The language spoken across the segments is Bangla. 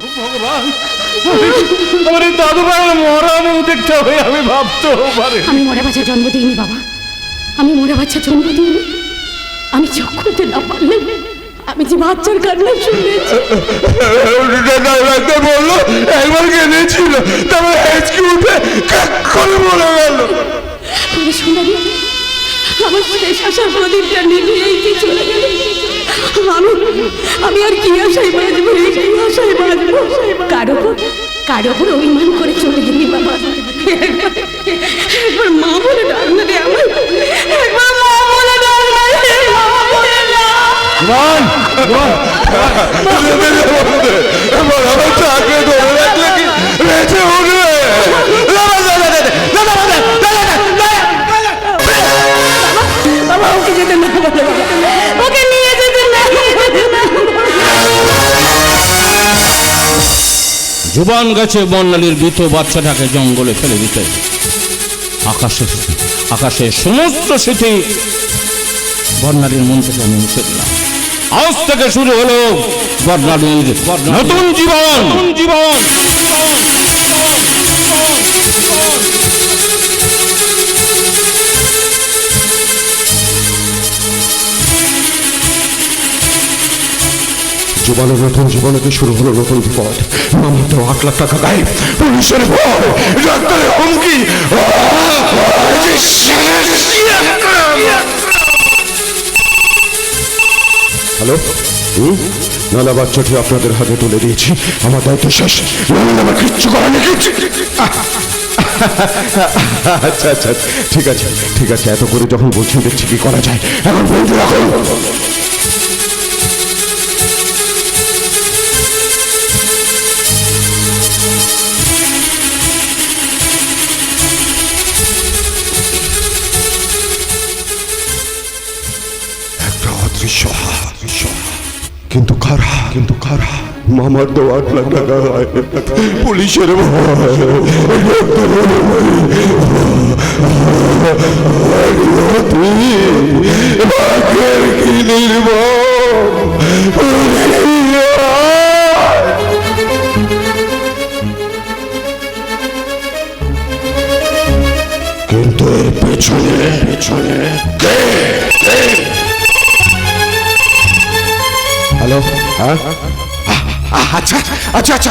ভগবান, আমার দাদু ভাইয়ের মরা মুখ দেখতে হবে, আমি ভাবতেও পারি। আমি মরা বাচ্চা জন্ম দিইনি বাবা, আমি মরা বাচ্চা জন্ম দিইনি। আমি চোখ খুলতে না পারলে আমি যে বাচ্চার কান্না শুনেছি। ডাক্তার বললো একবার কেঁদেছিল, তারপর হেঁচকি উঠে করে মরে গেল। সোনারি, আমার শেষ আশার প্রদীপটা নিভিয়েই কি চলে গেল। আমি আর কি আশায় বাঁচবো, কি আশায় বাঁচবো? কারো উপর অভিমান করে চলে গেলি বাবা। একবার মা বলে ডাক না রে আমার, একবার মা বলে ডাক না রে, মা বলে ডাক। আমার চাকরি ধরে রাখলে কি বেঁচে উঠবে? বাবা ওকে যেতে না বলে, ওকে নিয়ে যেতে না। জুবান গেছে বর্ণালীর মৃত বাচ্চাটাকে জঙ্গলে ফেলে দিতে। আকাশে সমস্ত স্মৃতি বর্ণালীর মন থেকে আমি মুছে দিলাম। আজ থেকে শুরু হলো বর্ণালীর নতুন জীবন। জীবনের নতুন জীবনে শুরু হলো নতুন বিপদ। মামার তো 8 লাখ টাকা গায়েব, পুলিশের ভয়, ডাক্তারের হুমকি। হ্যালো, নানা বাচ্চাটি আপনাদের হাতে তুলে দিয়েছি, আমার দায়িত্ব শেষ। আমার কিচ্ছু করার নেই। আচ্ছা আচ্ছা, ঠিক আছে ঠিক আছে, এত করে যখন বলছেন দেখছি কি করা যায়। এখন বলতে রাখুন। কিন্তু কারা মামার তো 8 লাখ টাকা পুলিশের কিন্তু এর পেছনে হ্যালো, হ্যাঁ আচ্ছা আচ্ছা আচ্ছা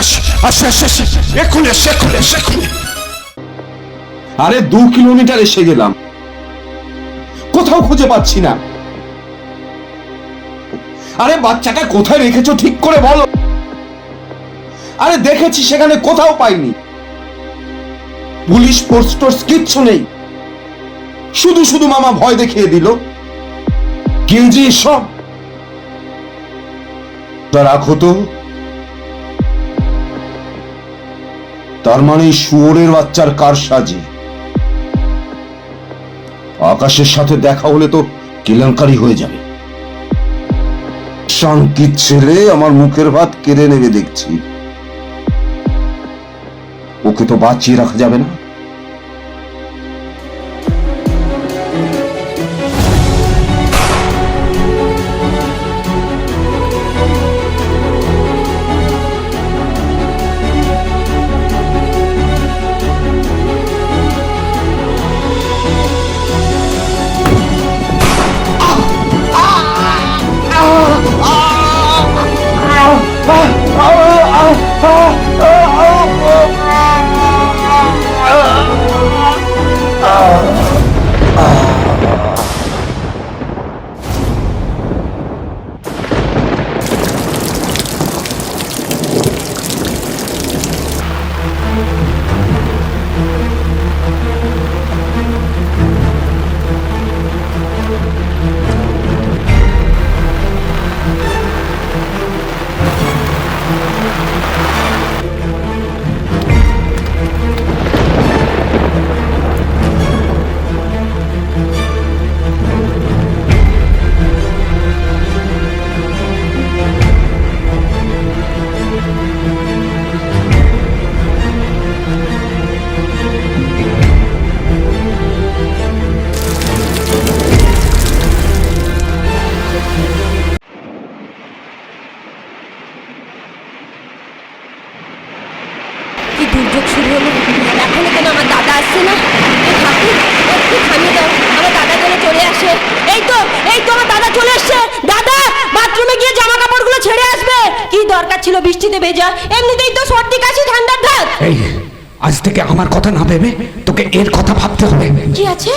আচ্ছা আচ্ছা, এক্ষুনি এক্ষুনি। আরে 2 কিলোমিটার এসে গেলাম, কোথাও খুঁজে পাচ্ছি না। আরে বাচ্চাটা কোথায় রেখেছো ঠিক করে বলো। আরে দেখেছি সেখানে কোথাও পাইনি, পুলিশ ফোর্স কিচ্ছু নেই। শুধু মামা ভয় দেখিয়ে দিল। কে যে সব রাখো তো। তার মানে শুয়োরের বাচ্চার কারসাজি। আকাশের সাথে দেখা হলে তো কেলেঙ্কারি হয়ে যাবে। শান্তির ছেলে আমার মুখের ভাত কেড়ে নেবে দেখছি। ওকে তো বাঁচিয়ে রাখা যাবে না। শুরু হলো। এখনো কেন আমার দাদা আসছে না? এ ঠাকুর, একটু থামিয়ে দাও, আমার দাদা যেন চলে আসে। এই তো আমার দাদা চলে এসছে। দাদা, বাথরুমে গিয়ে জামা কাপড়গুলো ছেড়ে আসবে। কি দরকার ছিল বৃষ্টিতে ভেজা? এমনিতেই তো সর্দি কাশি ঠান্ডার ধাত। এই আজ থেকে আমার কথা না ভেবে তোকে এর কথা ভাবতে হবে। কি আছে?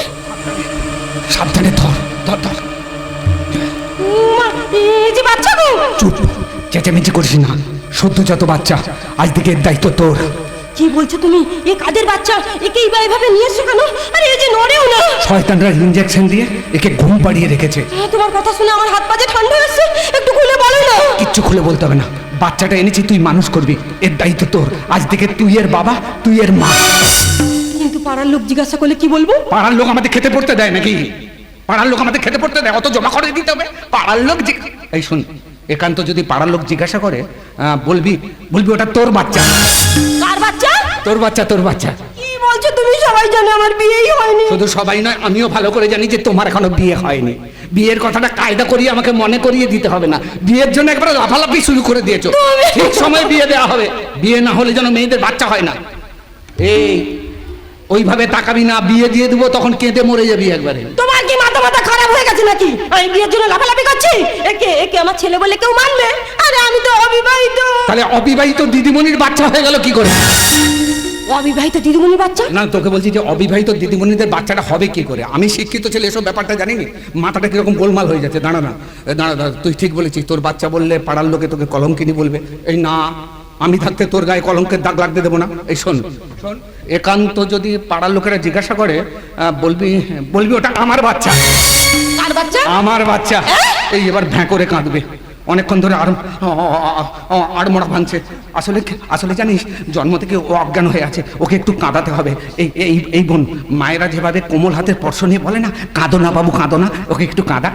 সাবধানে ধর ধর ধর। মা, এই যে বাচ্চা গো। চুপ, চেঁচামেচি করিস না। সদ্যজাত বাচ্চা, আজ থেকে এর দায়িত্ব তোর। কি বলছো তুমি? এ কাদের বাচ্চা? একে এইভাবে নিয়ে এসছো কেন? আরে এই যে নড়েও না। শয়তানরা ইঞ্জেকশন দিয়ে একে ঘুম পাড়িয়ে রেখেছে। তোমার কথা শুনে আমার হাত পা যে ঠান্ডা হচ্ছে। একটু খুলে বলো না। কিচ্ছু খুলে বলতে হবে না। বাচ্চাটা এনেছি, তুই মানুষ করবি, এর দায়িত্ব তোর। আজ থেকে তুই এর বাবা, তুই এর মা। কিন্তু পাড়ার লোক জিজ্ঞাসা করলে কি বলবো? পাড়ার লোক আমাদের খেতে পড়তে দেয় নাকি? পাড়ার লোক আমাদের খেতে পড়তে দেয়? অত জমা করে দিতে হবে? পাড়ার লোক এই শুন, একান্ত যদি পাড়ার লোক জিজ্ঞাসা করে, বলবি ওটা তোর বাচ্চা। কার বাচ্চা? তোর বাচ্চা, তোর বাচ্চা। কি বলছো তুমি? সবাই জানে আমার বিয়েই হয়নি। শুধু সবাই নয়, আমিও ভালো করে জানি যে তোমার এখনো বিয়ে হয়নি। বিয়ের কথাটা কায়দা করিয়ে আমাকে মনে করিয়ে দিতে হবে না। বিয়ের জন্য একবার লাফালাফি শুরু করে দিয়েছো। ঠিক সময় বিয়ে দেওয়া হবে। বিয়ে না হলে যেন মেয়েদের বাচ্চা হয় না। এই ওইভাবে তাকাবি না। বিয়ে দিয়ে দেবো, তখন কেঁদে মরে যাবি একবারে। তোমার কি মাথা খারাপ হয়ে গেছে নাকি? আমি বিয়ের জন্য লাফালাফি করছি? একে আমার ছেলে বলে কেউ মানবে? আরে আমি তো অবিবাহিত। তাহলে অবিবাহিত দিদিমণির বাচ্চা হয়ে গেল কি করে? অবিবাহিত দিদিমণির বাচ্চা? না, তোকে বলছি যে অবিবাহিত দিদিমণিদের বাচ্চাটা হবে কি করে। আমি শিক্ষিত ছেলে, এসব ব্যাপারটা জানিনি। মাথাটা কিরকম গোলমাল হয়ে যাচ্ছে। দাঁড়া, তুই ঠিক বলেছিস। তোর বাচ্চা বললে পাড়ার লোকে তোকে কলঙ্কিনী বলবে। এই না, আমি থাকতে তোর গায়ে কলঙ্কের দাগ লাগতে দেবো না। এই শোন, একান্ত যদি পাড়ার লোকেরা জিজ্ঞাসা করে, বলবি ওটা আমার বাচ্চা। কার বাচ্চা? আমার বাচ্চা। এই এবার ভ্যাঁ করে কাঁদবে। অনেকক্ষণ ধরে আর মোড়া ভাঙছে। আসলে জানিস, জন্ম থেকে ও অজ্ঞান হয়ে আছে। ওকে একটু কাঁদাতে হবে। এই বোন, মায়েরা যেভাবে কোমল হাতের স্পর্শ নিয়ে বলে না, কাঁদো না বাবু, কাঁদো না। ওকে একটু কাঁদা।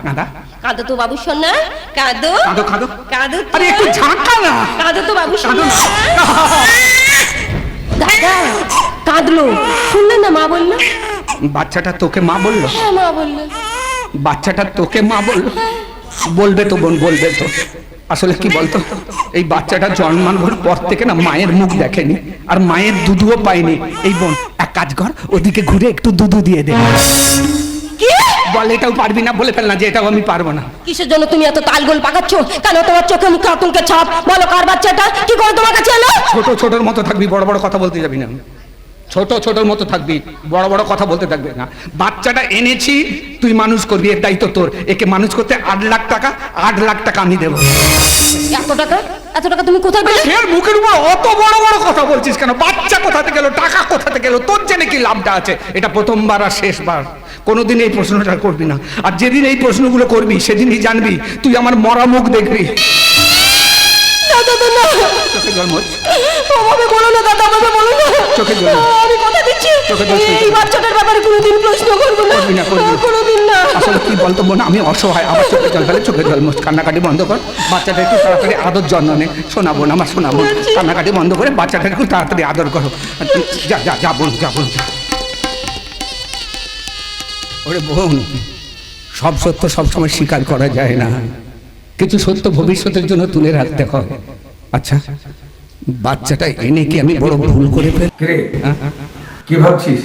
কাঁদো তো বাবু সোনা, কাঁদো। কাঁদো। আরে একটু ঝাঁকা না। কাঁদো তো বাবু সোনা। দাদা কাঁদলো, শুনলেন না? মা বললো বাচ্চাটা তোকে মা বললো? হ্যাঁ, মা বললো। বাচ্চাটা তোকে মা বললো? বলবে তো বোন, বলবে তো। আসলে কি বলতো, এই বাচ্চাটা জন্মানোর পর থেকে না মায়ের মুখ দেখেনি, আর মায়ের দুধও পায়নি। এই বোন, এক কাজ কর, ওদিকে ঘুরে একটু দুধ দিয়ে দে। কি বল? এটাও পারবি না? বলে ফেল না যে এটাও আমি পারবো না। কিসের জন্য তুমি এত তালগোল পাকাচ্ছ? কেন তোমার চোখে মুখে আতঙ্কের ছাপ? বলো, কার বাচ্চাটা? কি করে তোমার কাছে এলো? ছোটর মতো থাকবি, বড় বড় কথা বলতে যাবি না। ছোটর মতো থাকবি, বড় বড় কথা বলতে থাকবে না। বাচ্চাটা এনেছি, তুই মানুষ করবি, এর দায়িত্ব তোর। একে মানুষ করতে 8 লাখ টাকা, 8 লাখ টাকা আমি দেবো। এত টাকা তুমি কোথায় পেলে? এর মুখের উপর অত বড় বড় কথা বলছিস কেন? বাচ্চা কোথাতে গেল, টাকা কোথাতে গেল, তোর জেনে কি লাভটা আছে? এটা প্রথমবার আর শেষবার। কোনোদিন এই প্রশ্নটা করবি না। আর যেদিন এই প্রশ্নগুলো করবি, সেদিনই জানবি তুই আমার মরা মুখ দেখবি। চোখে জল মোছ। আমাকে বলো না দাদা, আমাকে বলো না। চোখে জল। আমি কথা দিচ্ছি, চোখে জল। এই বাচ্চাটার ব্যাপারে কোনোদিন প্রশ্ন করবো না। করবি না, করবি না। কোনোদিন না। আসলে কি বলতো বোন, আমি অসহায়। আবার চোখে জল ফেলে, চোখে জল মোছ। কান্নাকাটি বন্ধ কর, বাচ্চাটা একটু তাড়াতাড়ি আদর যত্ন নে। শোনাবো না আমার, শোনাবো। কান্নাকাটি বন্ধ করে বাচ্চাটা একটু তাড়াতাড়ি আদর করো। যা বোন, যা বোন। ওরে বোন, সব সত্য সবসময় স্বীকার করা যায় না। কিছু সত্য ভবিষ্যতের জন্য তুলে রাখতে হয়। আচ্ছা, বাচ্চাটা এনে কি আমি বড় ভুল করে ফেলি? কি ভাবছিস?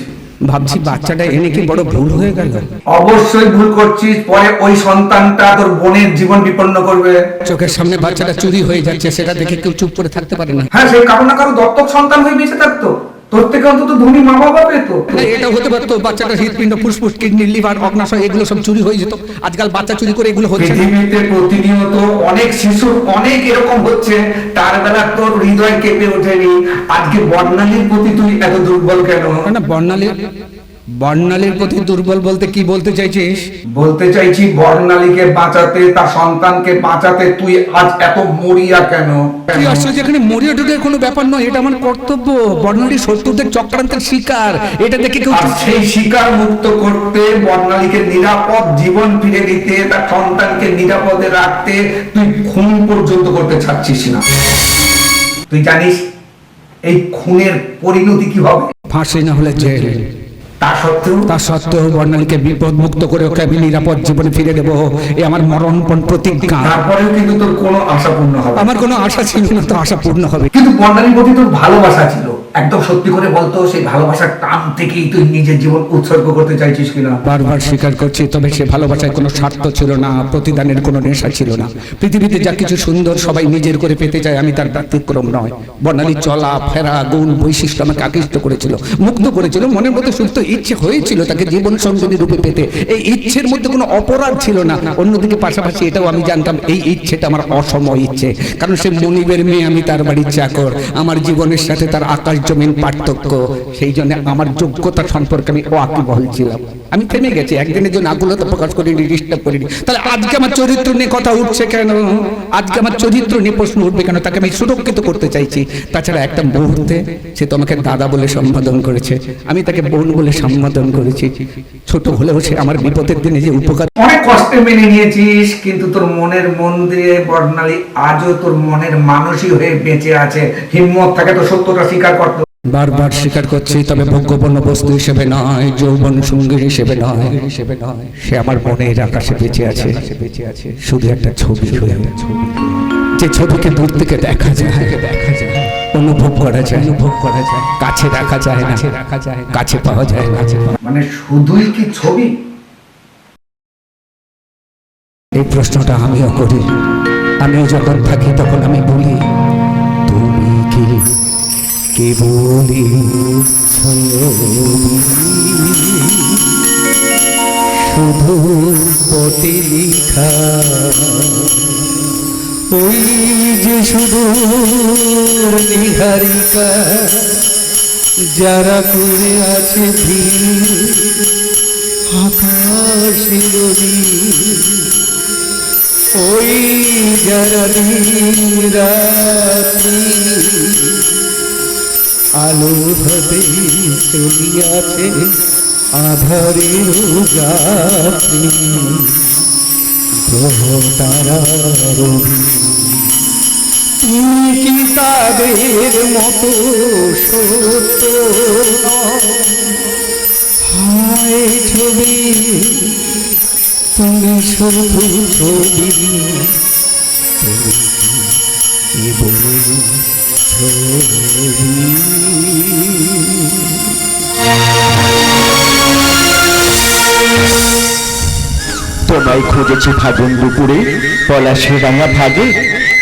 ভাবছি বাচ্চাটা এনে কি বড় ভুল হয়ে গেল? অবশ্যই ভুল করছিস। পরে ওই সন্তানটা তোর বোনের জীবন বিপন্ন করবে। চোখের সামনে বাচ্চাটা চুরি হয়ে যাচ্ছে, সেটা দেখে কেউ চুপ করে থাকতে পারে না। হ্যাঁ, সেই কারো না কারো দত্তক সন্তান হয়ে বেঁচে থাকতো। তোর থেকে অন্তত ধনী মা বাবা পেতো। না, এটা হতে পারতো বাচ্চাটা হৃৎপিণ্ড, ফুসফুস, কিডনি, লিভার, অগ্নাশয় এগুলো সব চুরি হয়ে যেত। আজকাল বাচ্চা চুরি করে এগুলো হচ্ছে না। পৃথিবীতে প্রতিনিয়ত অনেক শিশু অনেক এরকম হচ্ছে, তার বেলা তোর হৃদয় কেঁপে ওঠেনি। আজকে বর্ণালীর প্রতি তুই এত দুর্বল কেন? না, বর্ণালীর প্রতি দুর্বল বলতে কি বলতে চাইছিস? বলতে চাইছি, বর্ণালীকে বাঁচাতে, তার সন্তানকে বাঁচাতে তুই আজ এত মরিয়া কেন? কি আশ্চর্য, যেখানে মরিয়া টুরিয়ার কোনো ব্যাপার নয়, এটা আমার কর্তব্য। বর্ণালী শত্রুদের চক্রান্তের শিকার, এটা দেখে কেউ আর সেই শিকার মুক্ত করতে, বর্ণালীকে নিরাপদ জীবন ফিরে দিতে, তার সন্তানকে নিরাপদে রাখতে তুই খুন পর্যন্ত করতে চাচ্ছিস না। তুই জানিস এই খুনের পরিণতি কি হবে? ফাঁসি না হলে জেল। তা সত্ত্বেও বর্ণালীকে বিপদ মুক্ত করে ওকে আমি নিরাপদ জীবনে ফিরে দেবো, এই আমার মরণপণ প্রতিজ্ঞা। তারপরেও কিন্তু তোর কোনো আশা পূর্ণ হবে? আমার কোনো আশা ছিল না, তো আশা পূর্ণ হবে। কিন্তু বর্ণালীর প্রতি তোর ভালোবাসা ছিল, একদম সত্যি করে বলতো, সেই ভালোবাসার টান থেকেই তুই নিজের জীবন উৎসর্গ করতে চাইছিস কিনা? বারবার স্বীকার করছি, তবে সে ভালোবাসায় কোনো স্বার্থ ছিল না, প্রতিদানের কোনো নেশা ছিল না। পৃথিবীতে যা কিছু সুন্দর সবাই নিজের করে পেতে চায়, আমি তার ব্যতিক্রম নয়। বর্ণালী চলা ফেরা গুণ বৈশিষ্ট্য আমাকে আকৃষ্ট করেছিল, মুগ্ধ করেছিল। মনের মধ্যে সুপ্ত ইচ্ছে হয়েছিল তাকে জীবন সঙ্গিনী রূপে পেতে। এই ইচ্ছের মধ্যে কোনো অপরাধ ছিল না। অন্যদিকে পাশাপাশি এটাও আমি জানতাম, এই ইচ্ছেটা আমার অসময় ইচ্ছে, কারণ সে মনিবের মেয়ে, আমি তার বাড়ির চাকর। আমার জীবনের সাথে তার আকাশ জমিন পার্থক্য। সেই জন্য আমার যোগ্যতা সম্পর্কে আমি ওয়াকিবহাল ছিলাম। আমি থেমে গেছি, একদিনের জন্য আকুলতা প্রকাশ করিনি, ডিস্টার্ব করিনি। তাহলে আজকে আমার চরিত্র নিয়ে কথা উঠছে কেন? আজকে আমার চরিত্র নিয়ে প্রশ্ন উঠবে কেন? তাকে আমি সুরক্ষিত করতে চাইছি। তাছাড়া একটা মুহূর্তে সে তোমাকে দাদা বলে সম্বোধন করেছে, আমি তাকে বোন বলে সম্বোধন করেছি। ছোট হলেও সে আমার বিপদের দিনে যে উপকার। অনেক কষ্টে মেনে নিয়েছিস, কিন্তু তোর মনের মন্দিরে বর্ণালী আজও তোর মনের মানুষই হয়ে বেঁচে আছে। হিম্মত থাকে তো সত্যটা স্বীকার করতে। বারবার স্বীকার করছি, তবে ভোগ্যপূর্ণ বস্তু হিসেবে নয়, যৌবন সঙ্গী হিসেবে নয়। সে আমার মনের আকাশে বেঁচে আছে, শুধু একটা ছবি হয়ে। যে ছবিকে দূর থেকে দেখা যায়, অনুভব করা যায়, কাছে রাখা যায় না, কাছে পাওয়া যায় না। মানে শুধুই কি ছবি? এই প্রশ্নটা আমিও করি। আমিও যখন থাকি তখন আমি বলি, তুমি কি কেবলই শুধু পটে লিখা, ওই যে শুধু নিহারিকা, যারা করে আছে ভিড় আকাশে নদী, ওই যারা রাত্রি আলো ভাবে চলিয়াছে আধারের যাত্রী, গ্রহ তারা রবি। তুমি কি তাদের মতো সত্য? হায় ছবি, তুমি শুধু ছবি, তুমি কেবল ছবি। তোমায় খুঁজেছি ফাগুন দুপুরে পলাশের রাঙা ভাগে,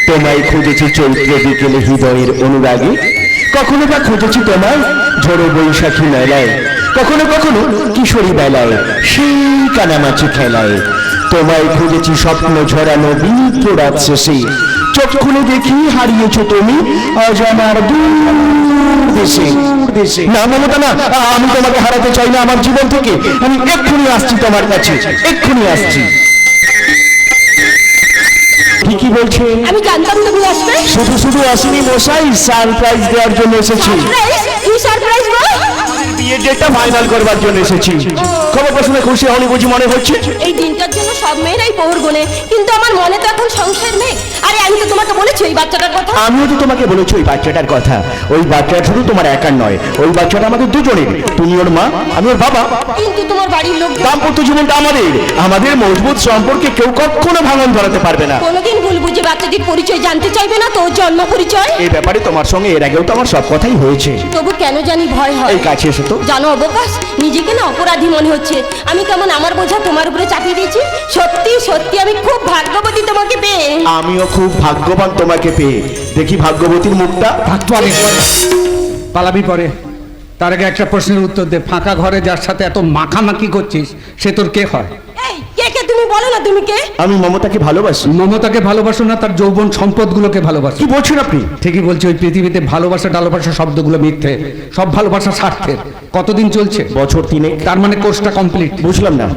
তোমায় খুঁজেছি চৈত্র বিকেলে হৃদয়ের অনুরাগে, কখনো বা খুঁজেছি তোমায় ঝড়ো বৈশাখী মেলায়, কখনো কখনো কিশোরী বেলায় সেই কানামাছি খেলায়। তোমায় খুঁজেছি স্বপ্ন ঝরানো বিনিদ্র রাত শেষে, চোখ খুলে দেখি হারিয়েছ তুমি অজানার দূর দেশে। না মমতা না, আমি তোমাকে হারাতে চাই না আমার জীবন থেকে। আমি এক্ষুনি আসছি তোমার কাছে, এক্ষুনি আসছি। ঠিকই বলছেন, আমি জানতাম তুমি আসবে। শুধু শুধু আসিনি মশাই, সারপ্রাইজ দেওয়ার জন্য এসেছি। কি সারপ্রাইজ গো? বিয়ের ডেটটা ফাইনাল করবার জন্য এসেছি। খবরটা শুনে খুশি হওনি বুঝি মনে হচ্ছে? এই দিনটার জন্য সব মেয়েরাই পোহর গোনে, কিন্তু আমার মনে তো এখন সংসার নেই। আরে আমি তো তোমাকে বলেছি ওই বাচ্চাটার কথা। আমিও তো তোমাকে বলেছি ওই বাচ্চাটার কথা। ওই বাচ্চাটা শুধু তোমার একার নয়, ওই বাচ্চাটা আমাদের দুজনের। তুমি ওর মা, আমি ওর বাবা। কিন্তু তোমার বাড়ির লোক দাম্পত্য জীবনটা আমাদের মজবুত সম্পর্কে কেউ কখনো ভাঙন ধরাতে পারবে না। কোনোদিন ভুল বুঝে বাচ্চাটির পরিচয় জানতে চাইবে না, তোর জন্ম পরিচয়। এই ব্যাপারে তোমার সঙ্গে এর আগেও তো আমার সব কথাই হয়েছে। তবু কেন জানি ভয় হয়। এই কাছে এসো তো। জানো অবকাশ, নিজেকে না অপরাধী মনে হচ্ছে। আমি কেমন আমার বোঝা তোমার উপরে চাপিয়ে দিয়েছি। সত্যি সত্যি আমি খুব ভাগ্যবতী তোমাকে পেয়ে। আমিও খুব ভাগ্যবান তোমাকে পেয়ে। দেখি ভাগ্যবতীর মুখটা। পালাবি পরে, তার আগে একটা প্রশ্নের উত্তর দে। ফাঁকা ঘরে যার সাথে এত মাখামাখি করছিস, সে তোর কে হয়? এই কে কে তুমি বলো না, তুমি কে? আমি মমতাকে ভালোবাসি। মমতাকে ভালোবাসো না, তার যৌবন সম্পদগুলোকে ভালোবাসো। কি বলছেন আপনি? ঠিকই বলছি। ওই পৃথিবীতে ভালোবাসা টালোবাসা শব্দগুলো মিথ্যে, সব ভালোবাসা স্বার্থের। কতদিন চলছে? বছর 3 তার মানে কোর্সটা কমপ্লিট। বুঝলাম না।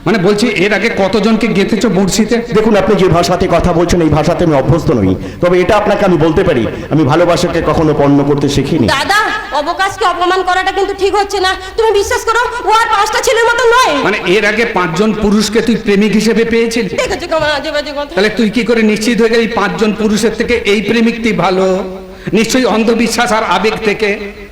মানে বলছি এর আগে কতজনকে গেঁথেছো বড়শিতে? দেখুন, আপনি যে ভাষাতে কথা বলছেন এই ভাষাতে আমি অভ্যস্ত নই। তবে এটা আপনাকে আমি বলতে পারি, আমি ভালোবাসাকে কখনো পণ্য করতে শিখিনি। দাদা, অবকাশকে অপমান করাটা কিন্তু ঠিক হচ্ছে না। তুমি বিশ্বাস করো, ও আর 5টা ছেলের মতো নয়। মানে এর আগে 5 জন পুরুষকে তুই প্রেমিক হিসেবে পেয়েছিলি? দেখেছো কেমন আজে বাজে কথা। তাহলে তুই কি করে নিশ্চিত হয়ে গেলি 5 জন পুরুষের থেকে এই প্রেমিকটি ভালো? নিশ্চয়ই অন্ধবিশ্বাস আর আবেগ থেকে।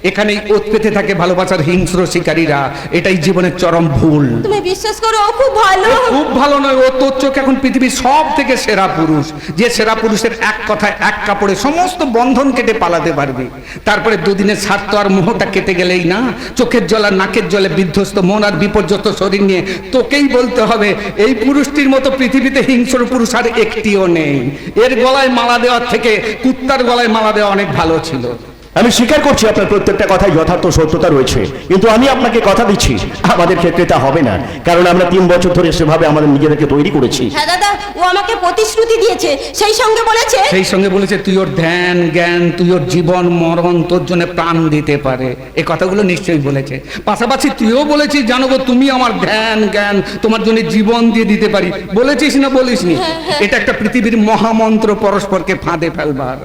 এখানেই ওত পেতে থাকে ভালোবাসার হিংস্র শিকারীরা। এটাই জীবনের চরম ভুল। তুমি বিশ্বাস করো ও খুব ভালো। খুব ভালো নয়, ও তোর চোখে এখন পৃথিবীর সব থেকে সেরা পুরুষ। যে সেরা পুরুষের এক কথায় এক কাপড়ে সমস্ত বন্ধন কেটে পালাতে পারবে। তারপরে দুদিনের স্বার্থ আর মোহটা কেটে গেলেই না, চোখের জল আর নাকের জলে বিধ্বস্ত মন আর বিপর্যস্ত শরীর নিয়ে তোকেই বলতে হবে এই পুরুষটির মতো পৃথিবীতে হিংস্র পুরুষ আর একটিও নেই। এর গলায় মালা দেওয়ার থেকে কুত্তার গলায় মালা দেওয়া অনেক ভালো ছিল। আমি স্বীকার করছি আপনার প্রত্যেকটা কথায় যথার্থ সত্যতা রয়েছে, কিন্তু আমি আপনাকে কথা দিচ্ছি আমাদের ক্ষেত্রে তা হবে না, কারণ আমরা 3 বছর ধরে সেভাবে আমাদের নিজেদেরকে তৈরি করেছি। হ্যাঁ দাদা, ও আমাকে প্রতিশ্রুতি দিয়েছে, সেই সঙ্গে বলেছে তুই ওর ধ্যান জ্ঞান, তুই ওর জীবন মরণ তোর জন্য প্রাণ দিতে পারে। এই কথাগুলো নিশ্চয়ই বলেছে। পাশাপাশি তুইও বলেছিস, জানো গো তুমি আমার ধ্যান জ্ঞান, তোমার জন্য জীবন দিয়ে দিতে পারি। বলেছিস না বলিসনি? এটা একটা পৃথিবীর মহামন্ত্র, পরস্পরকে ফাঁদে ফেলবার।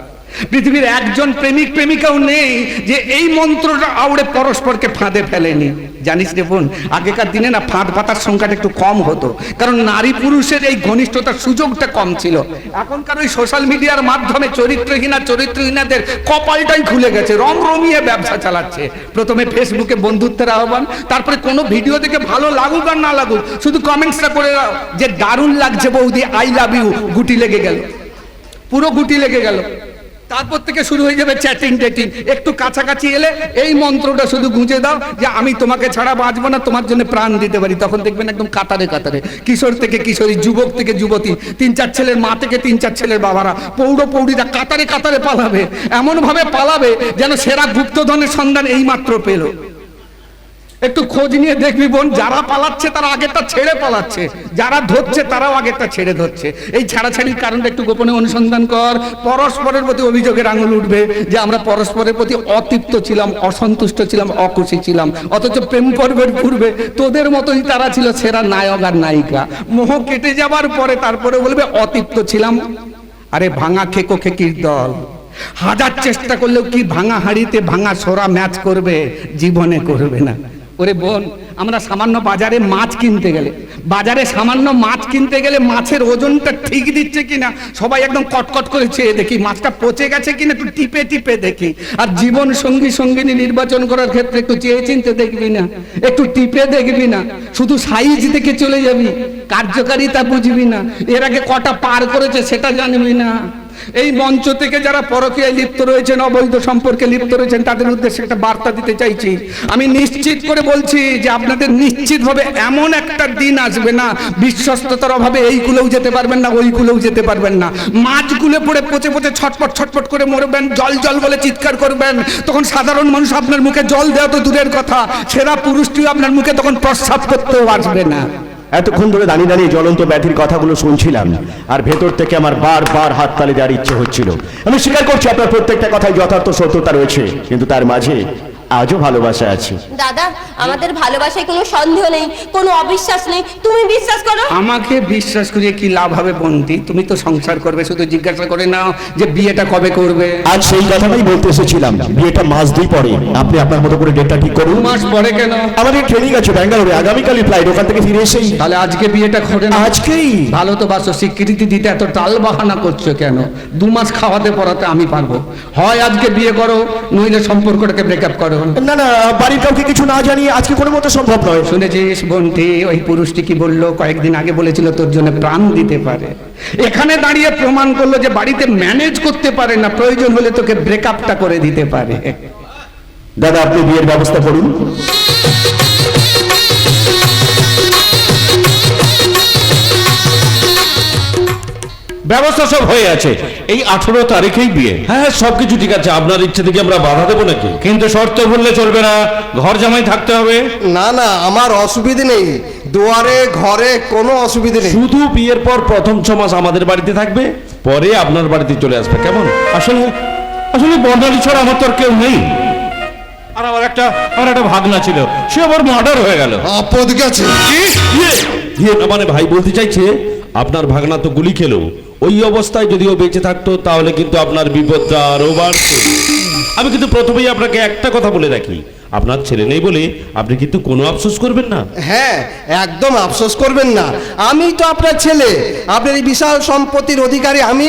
পৃথিবীর একজন প্রেমিক প্রেমিকাও নেই যে এই মন্ত্রটা আউড়ে পরস্পরকে ফাঁদে ফেলেনি। জানিস রে বোন, আগেকার দিনে না ফাঁদ পাতার সংখ্যাটা একটু কম হতো, কারণ নারী পুরুষের এই ঘনিষ্ঠতার সুযোগটা কম ছিল। এখনকার ওই সোশ্যাল মিডিয়ার মাধ্যমে চরিত্রহীনাদের কপালটাই খুলে গেছে, রমিয়ে ব্যবসা চালাচ্ছে। প্রথমে ফেসবুকে বন্ধুত্বের আহ্বান, তারপরে কোনো ভিডিও দেখে ভালো লাগুক আর না লাগুক শুধু কমেন্টসটা করে দাও যে দারুণ লাগছে বৌদি, আই লাভ ইউ, গুটি লেগে গেল, পুরো গুটি লেগে গেল। তারপর থেকে শুরু হয়ে যাবে চ্যাটিং টেটিং। একটু কাছাকাছি এলে এই মন্ত্রটা শুধু গুঁজে দাও যে আমি তোমাকে ছাড়া বাঁচবো না, তোমার জন্য প্রাণ দিতে পারি। তখন দেখবেন একদম কাতারে কাতারে কিশোর থেকে কিশোরী, যুবক থেকে যুবতী, 3-4 ছেলের মা থেকে 3-4 ছেলের বাবারা, পৌরীরা কাতারে কাতারে পালাবে। এমন ভাবে পালাবে যেন সেরা গুপ্তধনের সন্ধান এই মাত্র পেল। একটু খোঁজ নিয়ে দেখবি বোন, যারা পালাচ্ছে তারা আগেরটা ছেড়ে পালাচ্ছে, যারা ধরছে তারাও আগেরটা ছেড়ে ধরছে। এই ছাড়াছাড়ির কারণটা একটু গোপনে অনুসন্ধান কর। পরস্পরের প্রতি অভিযোগের আঙুল উঠবে যে আমরা পরস্পরের প্রতি অতৃপ্ত ছিলাম, অসন্তুষ্ট ছিলাম, অখুশি ছিলাম। অথচ প্রেম পর্বের পূর্বে তোদের মতোই তারা ছিল সেরা নায়ক আর নায়িকা। মোহ কেটে যাবার পরে তারপরে বলবে অতৃপ্ত ছিলাম। আরে ভাঙা খেকো খেকির দল, হাজার চেষ্টা করলেও কি ভাঙা হাড়িতে ভাঙা সোরা ম্যাচ করবে? জীবনে করবে না। ওরে বোন, আমরা সামান্য বাজারে মাছ কিনতে গেলে মাছের ওজনটা ঠিক দিচ্ছে কিনা সবাই একদম কটকট করে চেয়ে দেখি, মাছটা পচে গেছে কিনা একটু টিপে টিপে দেখি। আর জীবন সঙ্গিনী নির্বাচন করার ক্ষেত্রে একটু চেয়ে চিনতে দেখবি না, একটু টিপে দেখবি না, শুধু সাইজ দেখে চলে যাবি, কার্যকারিতা বুঝবি না, এর আগে কটা পার করেছে সেটা জানবি না। এই মঞ্চ থেকে যারা পরকীয়ায় লিপ্ত রয়েছেন, অবৈধ সম্পর্কে লিপ্ত রয়েছেন, তাদের উদ্দেশ্যে একটা বার্তা দিতে চাইছি। আমি নিশ্চিত করে বলছি যে আপনাদের নিশ্চিতভাবে এমন একটা দিন আসবে না, বিশ্বস্ততার অভাবে এই কুলেও যেতে পারবেন না, ওই কুলেও যেতে পারবেন না। মাছগুলো পড়ে পচে পচে ছটপট করে মরবেন, জল বলে চিৎকার করবেন। তখন সাধারণ মানুষ আপনার মুখে জল দেওয়া তো দূরের কথা, সেরা পুরুষটিও আপনার মুখে তখন প্রস্রাব করতেও আসবে না। এতক্ষণ ধরে দাঁড়িয়ে জ্বলন্ত ব্যাধির কথাগুলো শুনছিলাম, আর ভেতর থেকে আমার বারবার হাততালি দেওয়ার ইচ্ছে হচ্ছিল। আমি স্বীকার করছি আপনার প্রত্যেকটা কথায় যথার্থ সত্যতা রয়েছে, কিন্তু তার মাঝে আজও ভালোবাসা আছে। দাদা, আমাদের ভালোবাসায় কোনো সন্দেহ নেই, কোনো অবিশ্বাস নেই, তুমি বিশ্বাস করো। আমাকে বিশ্বাস করিয়ে কি লাভ হবে বন্দি? তুমি তো সংসার করবে, শুধু জিজ্ঞাসা করে নাও যে বিয়েটা কবে করবে। আজ সেই কথাটাই বলতে এসেছিলাম, বিয়েটা মাস 2 পরে। আপনি আপনার মতো করে ডেটটা ঠিক করুন। 2 মাস পরে কেন? আমাদের ট্রেনিং আছে ব্যাঙ্গালোরে, আগামীকালই ফ্লাইট, ওখান থেকে ফিরে এসেই। তাহলে আজকে বিয়েটা করে না? আজকেই? ভালো তো বাসো, স্বীকৃতি দিতে এত টাল বাহানা করছো কেন? 2 মাস খাওয়াতে পড়াতে আমি পারবো। হয় আজকে বিয়ে করো, নইলে সম্পর্কটাকে ব্রেকআপ করো। না, বাড়ির কাউকে কিছু না জানিয়ে আজকে কোনো মতো সম্ভব নয়। শুনেছিস বন্টি, ওই পুরুষটি কি বললো? কয়েকদিন আগে বলেছিল তোর জন্য প্রাণ দিতে পারে। এখানে দাঁড়িয়ে প্রমাণ করলো যে বাড়িতে ম্যানেজ করতে পারে না, প্রয়োজন হলে তোকে ব্রেকআপটা করে দিতে পারে। দাদা, আপনি বিয়ের ব্যবস্থা করুন। ব্যবস্থা সব হয়ে আছে, এই 18 তারিখেই বিয়ে। হ্যাঁ, সবকিছু ঠিক আছে, আপনার ইচ্ছে থেকে আমরা বাধা দেবো নাকি? কিন্তু শর্ত বললে চলবে না, ঘর জামাই থাকতে হবে। না, আমার অসুবিধে নেই, দুয়ারে ঘরে কোনো অসুবিধে নেই। শুধু বিয়ের পর প্রথম 6 মাস আমাদের বাড়িতে থাকবে, পরে আপনার বাড়িতে চলে আসবে। কেমন? আসলে বর্ণালী ছাড়া আমার তো আর কেউ নেই। আর আমার একটা ভাগনা ছিল, সে আবার মার্ডার হয়ে গেল। আপদ গেছে। মানে ভাই বলতে চাইছে আপনার ভাগনা তো গুলি খেলো, ওই অবস্থায় যদিও বেঁচে থাকতো তাহলে কিন্তু আপনার বিপদটা আরো বাড়তো। আমি কিন্তু প্রথমেই আপনাকে একটা কথা বলে রাখি, আপনার ছেলে নেই বলে আপনি কিন্তু কোনো আফসোস করবেন না। হ্যাঁ, একদম আফসোস করবেন না, আমি তো আপনার ছেলে, আপনার এই বিশাল সম্পত্তির অধিকারী আমি।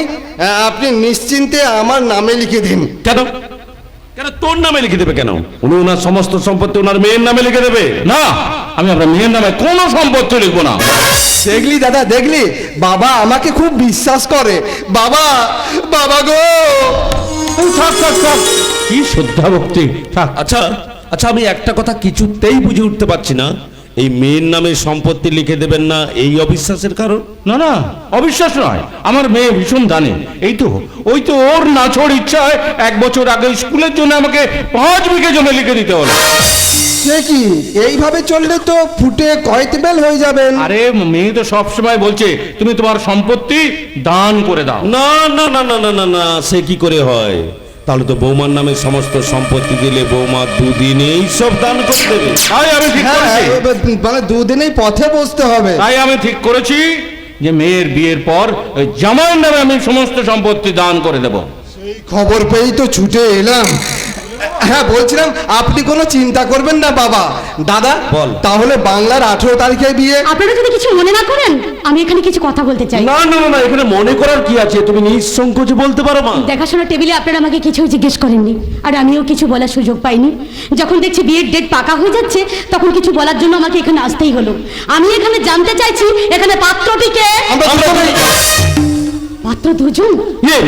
আপনি নিশ্চিন্তে আমার নামে লিখে দিন। কেন? কেন তোর নামে লিখে দেবে কেন? উনি ওনার সমস্ত সম্পত্তি ওনার মেয়ের নামে লিখে দেবে। না, আমি আপনার মেয়ের নামে কোনো সম্পত্তি লিখবো না। দেখলি দাদা, দেখলি বাবা আমাকে খুব বিশ্বাস করে। বাবা, বাবা গো। থাক থাক থাক, কি শ্রদ্ধা ভক্তি। থাক। আচ্ছা আচ্ছা, আমি একটা কথা কিছুতেই বুঝে উঠতে পারছি না, এই মেয়ের নামে সম্পত্তি লিখে দেবেন না এই অবিশ্বাসের কারণ? না না, অবিশ্বাস নয়, আমার মেয়ে ভীষণ জানে। ওই তো ওর নাছোড় ইচ্ছায় 1 বছর আগে স্কুলের জন্য আমাকে 5 বিঘে জমি লিখে দিতে হলো। সে কি, এইভাবে চললে তো ফুটে কয়তেবেল হয়ে যাবেন। আরে মেয়ে তো সব সময় বলছে তুমি তোমার সম্পত্তি দান করে দাও। না না না না না না না, সে কি করে হয়? তাহলে তো বৌমার নামে সমস্ত সম্পত্তি দিলে বৌমা দুদিনেই সব দান করে দেবে। তাই আমি ঠিক হ্যাঁ, করেছি, মানে দুদিনেই পথে বসতে হবে। যে মেয়ের বিয়ের পর ওই জামাইয়ের নামে আমি সমস্ত সম্পত্তি দান করে দেব। খবর পেয়েই তো ছুটে এলাম। হ্যাঁ, বলছিলাম আপনি কোনো চিন্তা করবেন না বাবা। দাদা বল। তাহলে বাংলার 18 তারিখে বিয়ে। আপনারা যদি কিছু মনে না করেন, আমি এখানে কিছু কথা বলতে চাই। না না না, এখানে মনে করার কি আছে? তুমি নিঃসংকোচে বলতে পারো মা। দেখাশোনা টেবিলে আপনারা আমাকে কিছু জিজ্ঞেস করেননি, আর আমিও কিছু বলার সুযোগ পাইনি। যখন দেখছি বিয়ের ডেট পাকা হয়ে যাচ্ছে, তখন কিছু বলার জন্য আমাকে এখানে আসতেই হলো। আমি এখানে জানতে চাইছি, এখানে পাত্রটিকে। মাত্র 2 জন?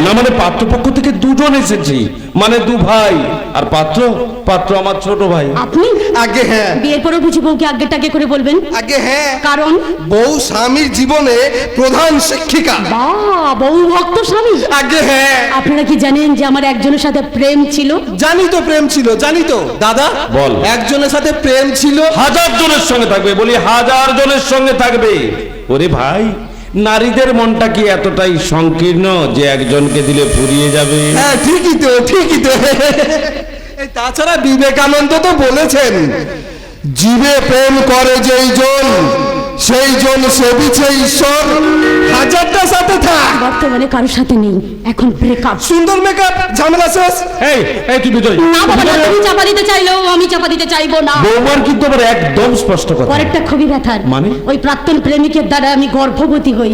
না মানে পাত্রপক্ষ থেকে 2 জন এসেছি, মানে 2 ভাই। আর পাত্র আমার ছোট ভাই। আপনি? আগে হ্যাঁ। বিয়ের পরেও বুঝি বউকে আগে টাগে করে বলবেন? আগে হ্যাঁ। কারণ বউ স্বামীর জীবনে প্রধান শিক্ষিকা। বউ ভক্ত স্বামী। আগে হ্যাঁ। আপনারা কি জানেন যে আমার একজনের সাথে প্রেম ছিল? জানি তো প্রেম ছিল, জানি তো দাদা। বল। একজনের সাথে প্রেম ছিল। 1000 জনের সঙ্গে থাকবে, বলি 1000 জনের সঙ্গে থাকবে। ওরে ভাই, নারীদের মনটা কি এতটাই সংকীর্ণ যে একজনকে দিলে ফুরিয়ে যাবে? হ্যাঁ, ঠিকই তো, ঠিকই তো। তাছাড়া বিবেকানন্দ তো বলেছেন, জীবে প্রেম করে যেই জন, সেই জন সেবিছে ঈশ্বর। 1000টা সাথে থাক। বর্তমানে কারোর সাথে নেই, এখন ব্রেকআপ। সুন্দর মেকআপ, ঝামেলা শেষ। এই তুই ভিতরে। না বাবা না, তুমি চাপা দিতে চাইলেও আমি চাপা দিতে চাইবো না। বৌমার কিন্তু আবার একদম স্পষ্ট কথা। পরেরটা খুবই ব্যথার। মানে? ওই প্রাক্তন প্রেমিকের দ্বারা আমি গর্ভবতী হই।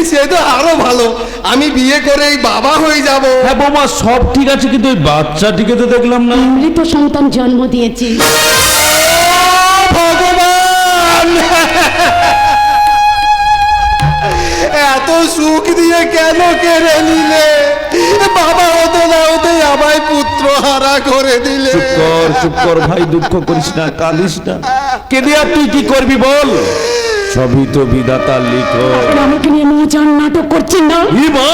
সে তো আরো ভালো, আমি বিয়ে করেই বাবা হয়ে যাব। হ্যাঁ বৌমা, সব ঠিক আছে, কিন্তু ওই বাচ্চাটিকে তো দেখলাম না। মৃত সন্তান জন্ম দিয়েছি। ভগবান, এত সুখ দিয়ে কেন কেড়ে নিলে? বাবা হতো না হতেই আমায় পুত্র হারা করে দিলে। চুপ কর ভাই, দুঃখ করিস না, কাঁদিস না। কেঁদে আর তুই কি করবি বল? সবই তো বিধাতার লিখন। আমাকে নিয়ে মজার নাটক করছেন না? মা,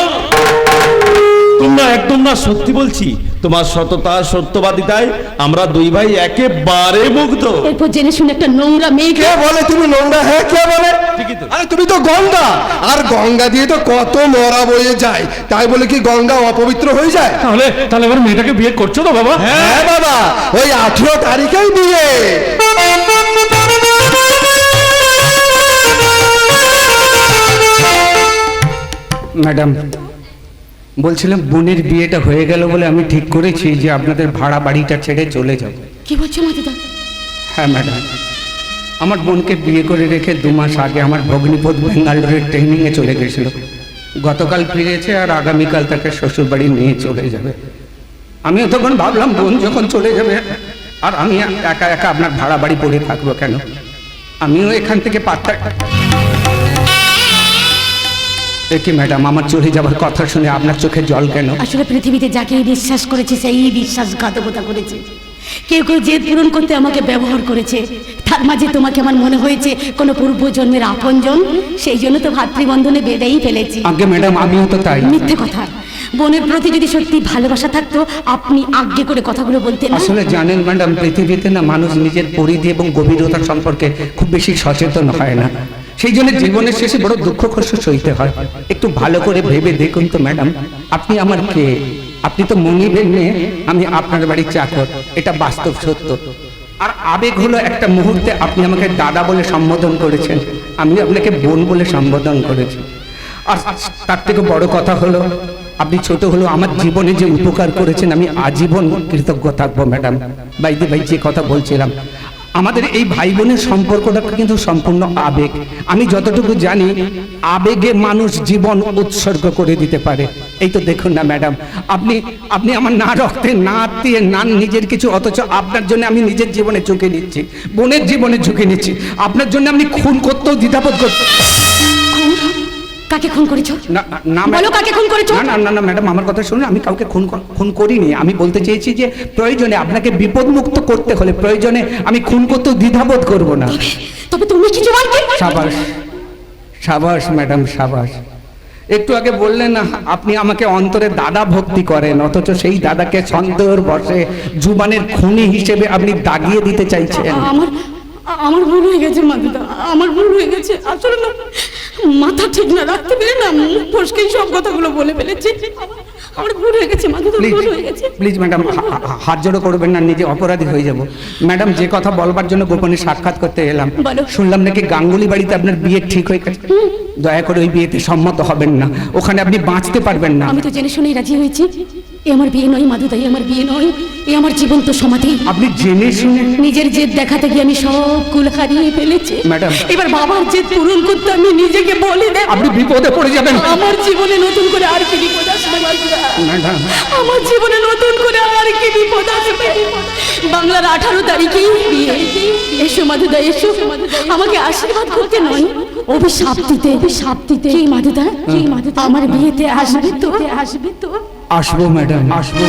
তোমরা একদম না, সত্যি বলছি, তোমার সততা সত্যবাদিতায় আমরা 2 ভাই একেবারে মুগ্ধ। এরপর জেনে শুনে একটা নোংরা মেয়েকে। কে বলে তুমি নোংরা? হ্যাঁ, কে বলে? ঠিকই তো। আরে তুমি তো গঙ্গা, আর গঙ্গা দিয়ে তো কত মরা বয়ে যায়, তাই বলে কি গঙ্গা অপবিত্র হয়ে যায়? তাহলে এবার মেয়েটাকে বিয়ে করছো তো বাবা? হ্যাঁ বাবা, ওই 18 তারিখেই বিয়ে। ম্যাডাম, বলছিলাম বোনের বিয়েটা হয়ে গেল বলে আমি ঠিক করেছি যে আপনাদের ভাড়া বাড়িটা ছেড়ে চলে যাব। কি বলছো মাতুদা? হ্যাঁ ম্যাডাম, আমার বোনকে বিয়ে করে রেখে 2 মাস আগে আমার ভগ্নিপদ বেঙ্গালোরের ট্রেনিংয়ে চলে গেছিল। গতকাল ফিরেছে, আর আগামীকাল তাকে শ্বশুরবাড়ি নিয়ে চলে যাবে। আমিও তখন ভাবলাম বোন যখন চলে যাবে, আর আমি একা একা আপনার ভাড়া বাড়ি পড়ে থাকবো কেন, আমিও এখান থেকে পাত্তা। কি ম্যাডাম, আমার চলে যাবার কথা শুনে আপনার চোখে জল কেন? আসলে পৃথিবীতে যাকে বিশ্বাস করেছে সেই বিশ্বাসঘাতকতা করেছে। কেউ জেদ পূরণ করতে আমাকে ব্যবহার করেছে, তার মাঝে তোমাকে আমার মনে হয়েছে কোনো পূর্বজন্মের আপনজন, সেই জন্য তো ভাতৃবন্ধনে বেঁধেই ফেলেছি। আগে ম্যাডাম, আমিও তো তাই। মিথ্যে কথা। বোনের প্রতি যদি সত্যি ভালোবাসা থাকতো আপনি আগে করে কথাগুলো বলতেন না। আসলে জানেন ম্যাডাম, পৃথিবীতে না মানুষ নিজের পরিধি এবং গভীরতা সম্পর্কে খুব বেশি সচেতন হয় না, সেই জন্য জীবনের শেষে বড় দুঃখ কষ্ট সইতে হয়। একটু ভালো করে ভেবে দেখুন তো ম্যাডাম, আপনি আমার কে? আপনি তো মনিবের মেয়ে, আমি আপনার বাড়ির চাকর, এটা বাস্তব সত্য। আর আবেগ হলো একটা মুহূর্তে আপনি আমাকে দাদা বলে সম্বোধন করেছেন, আমি আপনাকে বোন বলে সম্বোধন করেছি। আর তার থেকে বড় কথা হলো, আপনি ছোট হলেও আমার জীবনে যে উপকার করেছেন আমি আজীবন কৃতজ্ঞ থাকবো ম্যাডাম। বাইদি ভাই, যে কথা বলছিলাম, আমাদের এই ভাই বোনের সম্পর্কটা কিন্তু সম্পূর্ণ আবেগ। আমি যতটুকু জানি আবেগে মানুষ জীবন উৎসর্গ করে দিতে পারে। এই তো দেখুন না ম্যাডাম, আপনি আপনি আমার না রক্তে না আত্মীয় না নিজের কিছু, অথচ আপনার জন্য আমি নিজের জীবনে ঝুঁকে নিচ্ছি, বোনের জীবনে ঝুঁকে নিচ্ছি। আপনার জন্য আমি খুন করতেও দ্বিধাবোধ করতে। কাকে খুন করেছো? না না বলো, কাকে খুন করেছো? না না না ম্যাডাম, আমার কথা শুনুন, আমি কাউকে খুন করিনি। আমি বলতে চেয়েছি যে প্রয়োজনে আপনাকে বিপদমুক্ত করতে হলে প্রয়োজনে আমি খুন করতেও দ্বিধাবোধ করব না। তবে তুমি কিছু বলবে? সাবাস সাবাস ম্যাডাম সাবাস। একটু আগে বললেন না আপনি আমাকে অন্তরে দাদা ভক্তি করেন, অথচ সেই দাদাকে সন্দেহের বশে জুবানের খুনি হিসেবে আপনি দাগিয়ে দিতে চাইছেন। আমার ভুল হয়ে গেছে মাদুদা, আমার ভুল হয়ে গেছে। আসলে না মাথা ঠিক না রাখতে পেরে না মুখ ফসকেই সব কথাগুলো বলে ফেলেছি। আমার ভুল হয়ে গেছে মাদুদা, ভুল হয়ে গেছে। প্লিজ ম্যাডাম হাত জোড়ো করবেন না, নিজে অপরাধী হয়ে যাব। ম্যাডাম যে কথা বলবার জন্য গোপনে সাক্ষাৎ করতে এলাম, বলো। শুনলাম নাকি গাঙ্গুলি বাড়িতে আপনার বিয়ে ঠিক হয়ে গেছে। দয়া করে ওই বিয়েতে সম্মত হবেন না, ওখানে আপনি বাঁচতে পারবেন না। আমি তো জেনে শুনেই রাজি হয়েছি। এ আমার বিয়ে নয় মাদুদা, এ আমার বিয়ে নয়, এ আমার জীবন্ত সমাধি। আপনি জেনে শুনে নিজের জেদ দেখাতে গিয়ে আমি সব কুল হারিয়ে ফেলেছি ম্যাডাম। এবার বাবার জেদ পূরণ করতে আমি নিজেকে বলি দেব। আপনি বিপদে পড়ে যাবেন। আমার জীবনে নতুন করে আর কি বিপদ আসবে মাদুদা? ম্যাডাম আমার জীবনে নতুন করে আর কি বিপদ আসবে? বাংলার 18 তারিখেই বিয়ে। এসো মাদুদা এসো, আমাকে আশীর্বাদ করতে নয় অভিশাপ দিতে। অভিশাপ দিতে। কি মাদুদা, কি মাদুদা আমার বিয়েতে আসবে তো? আসবে তো? আসবো ম্যাডাম, আসবো।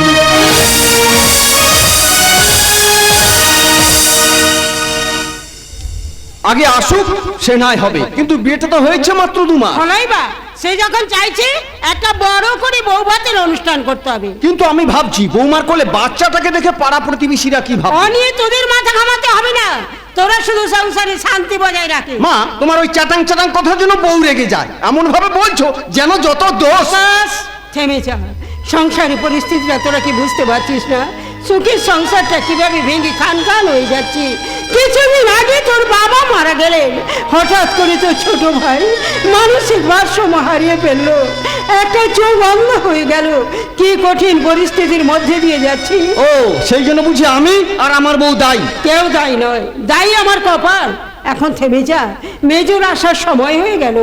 আগে আসুক সে নাই হবে, কিন্তু বিয়েটা তো হয়েছে মাত্র 2 মাস। হলোই বা সে যখন চাইছে একটা বড় করে বৌভাতের অনুষ্ঠান করতে হবে। কিন্তু আমি ভাবছি বৌমার কোলে বাচ্চাটাকে দেখে পাড়া প্রতিবেশীরা কি ভাববে। ও নিয়ে তোদের মাথা ঘামাতে হবে না, তোরা শুধু সংসারে শান্তি বজায় রাখে। মা তোমার ওই চাটাং চাটাং কথার জন্য বউ রেগে যায়, এমন ভাবে বলছো যেন যত দোষ। বাস, থেমে যা। সংসারের পরিস্থিতিটা তোরা কি বুঝতে পারছিস না? সুখের সংসারটা কিভাবে ভেঙে খান খান হয়ে যাচ্ছে। কিছুদিন আগে তোর বাবা মারা গেলেন, হঠাৎ করে তোর ছোট ভাই মানসিক ভারসাম্য হারিয়ে ফেললো, একটা চোখ অন্ধ হয়ে গেল। কি কঠিন পরিস্থিতির মধ্যে দিয়ে যাচ্ছি। ও সেই জন্য বুঝি আমি আর আমার বউ দায়ী? কেউ দায়ী নয়, দায়ী আমার কপাল। এখন থেমে যা, মেজর আসার সময় হয়ে গেল।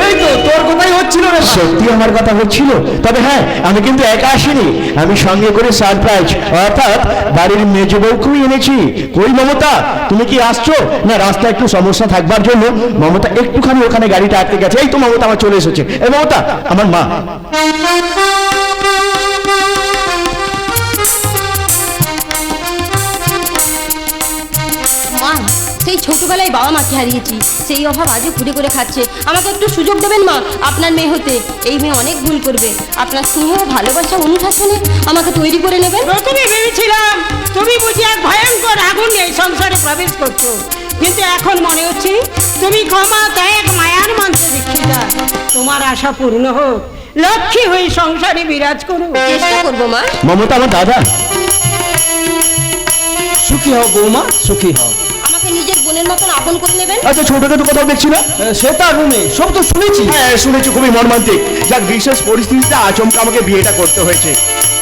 এই তো তোর কথাই হচ্ছিল রে। সত্যি আমার কথা হচ্ছিল। তবে হ্যাঁ, আমি কিন্তু একা আসিনি, আমি সঙ্গে করে সারপ্রাইজ অর্থাৎ বাড়ির মেজ বউকেও এনেছি। কই মমতা, তুমি কি আসছো? না রাস্তায় একটু সমস্যা থাকবার জন্য মমতা একটুখানি ওখানে গাড়িটা আটকে গেছে। এই তো মমতা আমার চলে এসেছে। এই মমতা আমার মা। মা, সেই ছোটবেলায় বাবা মাকে হারিয়েছি, সেই অভাব আজও ঘুরে করে খাচ্ছে। আমাকে একটু সুযোগ দেবেন মা, আপনার মেয়ে হতে। এই মেয়ে অনেক ভুল করবে, আপনার স্নেহ ভালোবাসা অনুশাসনে আমাকে তৈরি করে নেবেন। প্রথমে ভেবেছিলাম তুমি বুঝি এক ভয়ঙ্কর আগুন নিয়ে এই সংসারে প্রবেশ করছো, কিন্তু এখন মনে হচ্ছে তুমি ক্ষমা ত্যাগ মায়ার মন্ত্রে দীক্ষিতা। তোমার আশা পূর্ণ হোক, লক্ষ্মী হয়ে সংসারে বিরাজ করো। চেষ্টা করবো মা। মমতা আমার দাদা। সুখী হও বৌমা, সুখী হও। আমাকে নিজের বোনের মতন আপন করে নেবেন। আচ্ছা ছোটখাটো কোথাও দেখছি না? সে তার রুমে সব তো শুনেছি। হ্যাঁ শুনেছি, খুবই মর্মান্তিক। যাক বিশেষ পরিস্থিতিতে আচমকা আমাকে বিয়েটা করতে হয়েছে,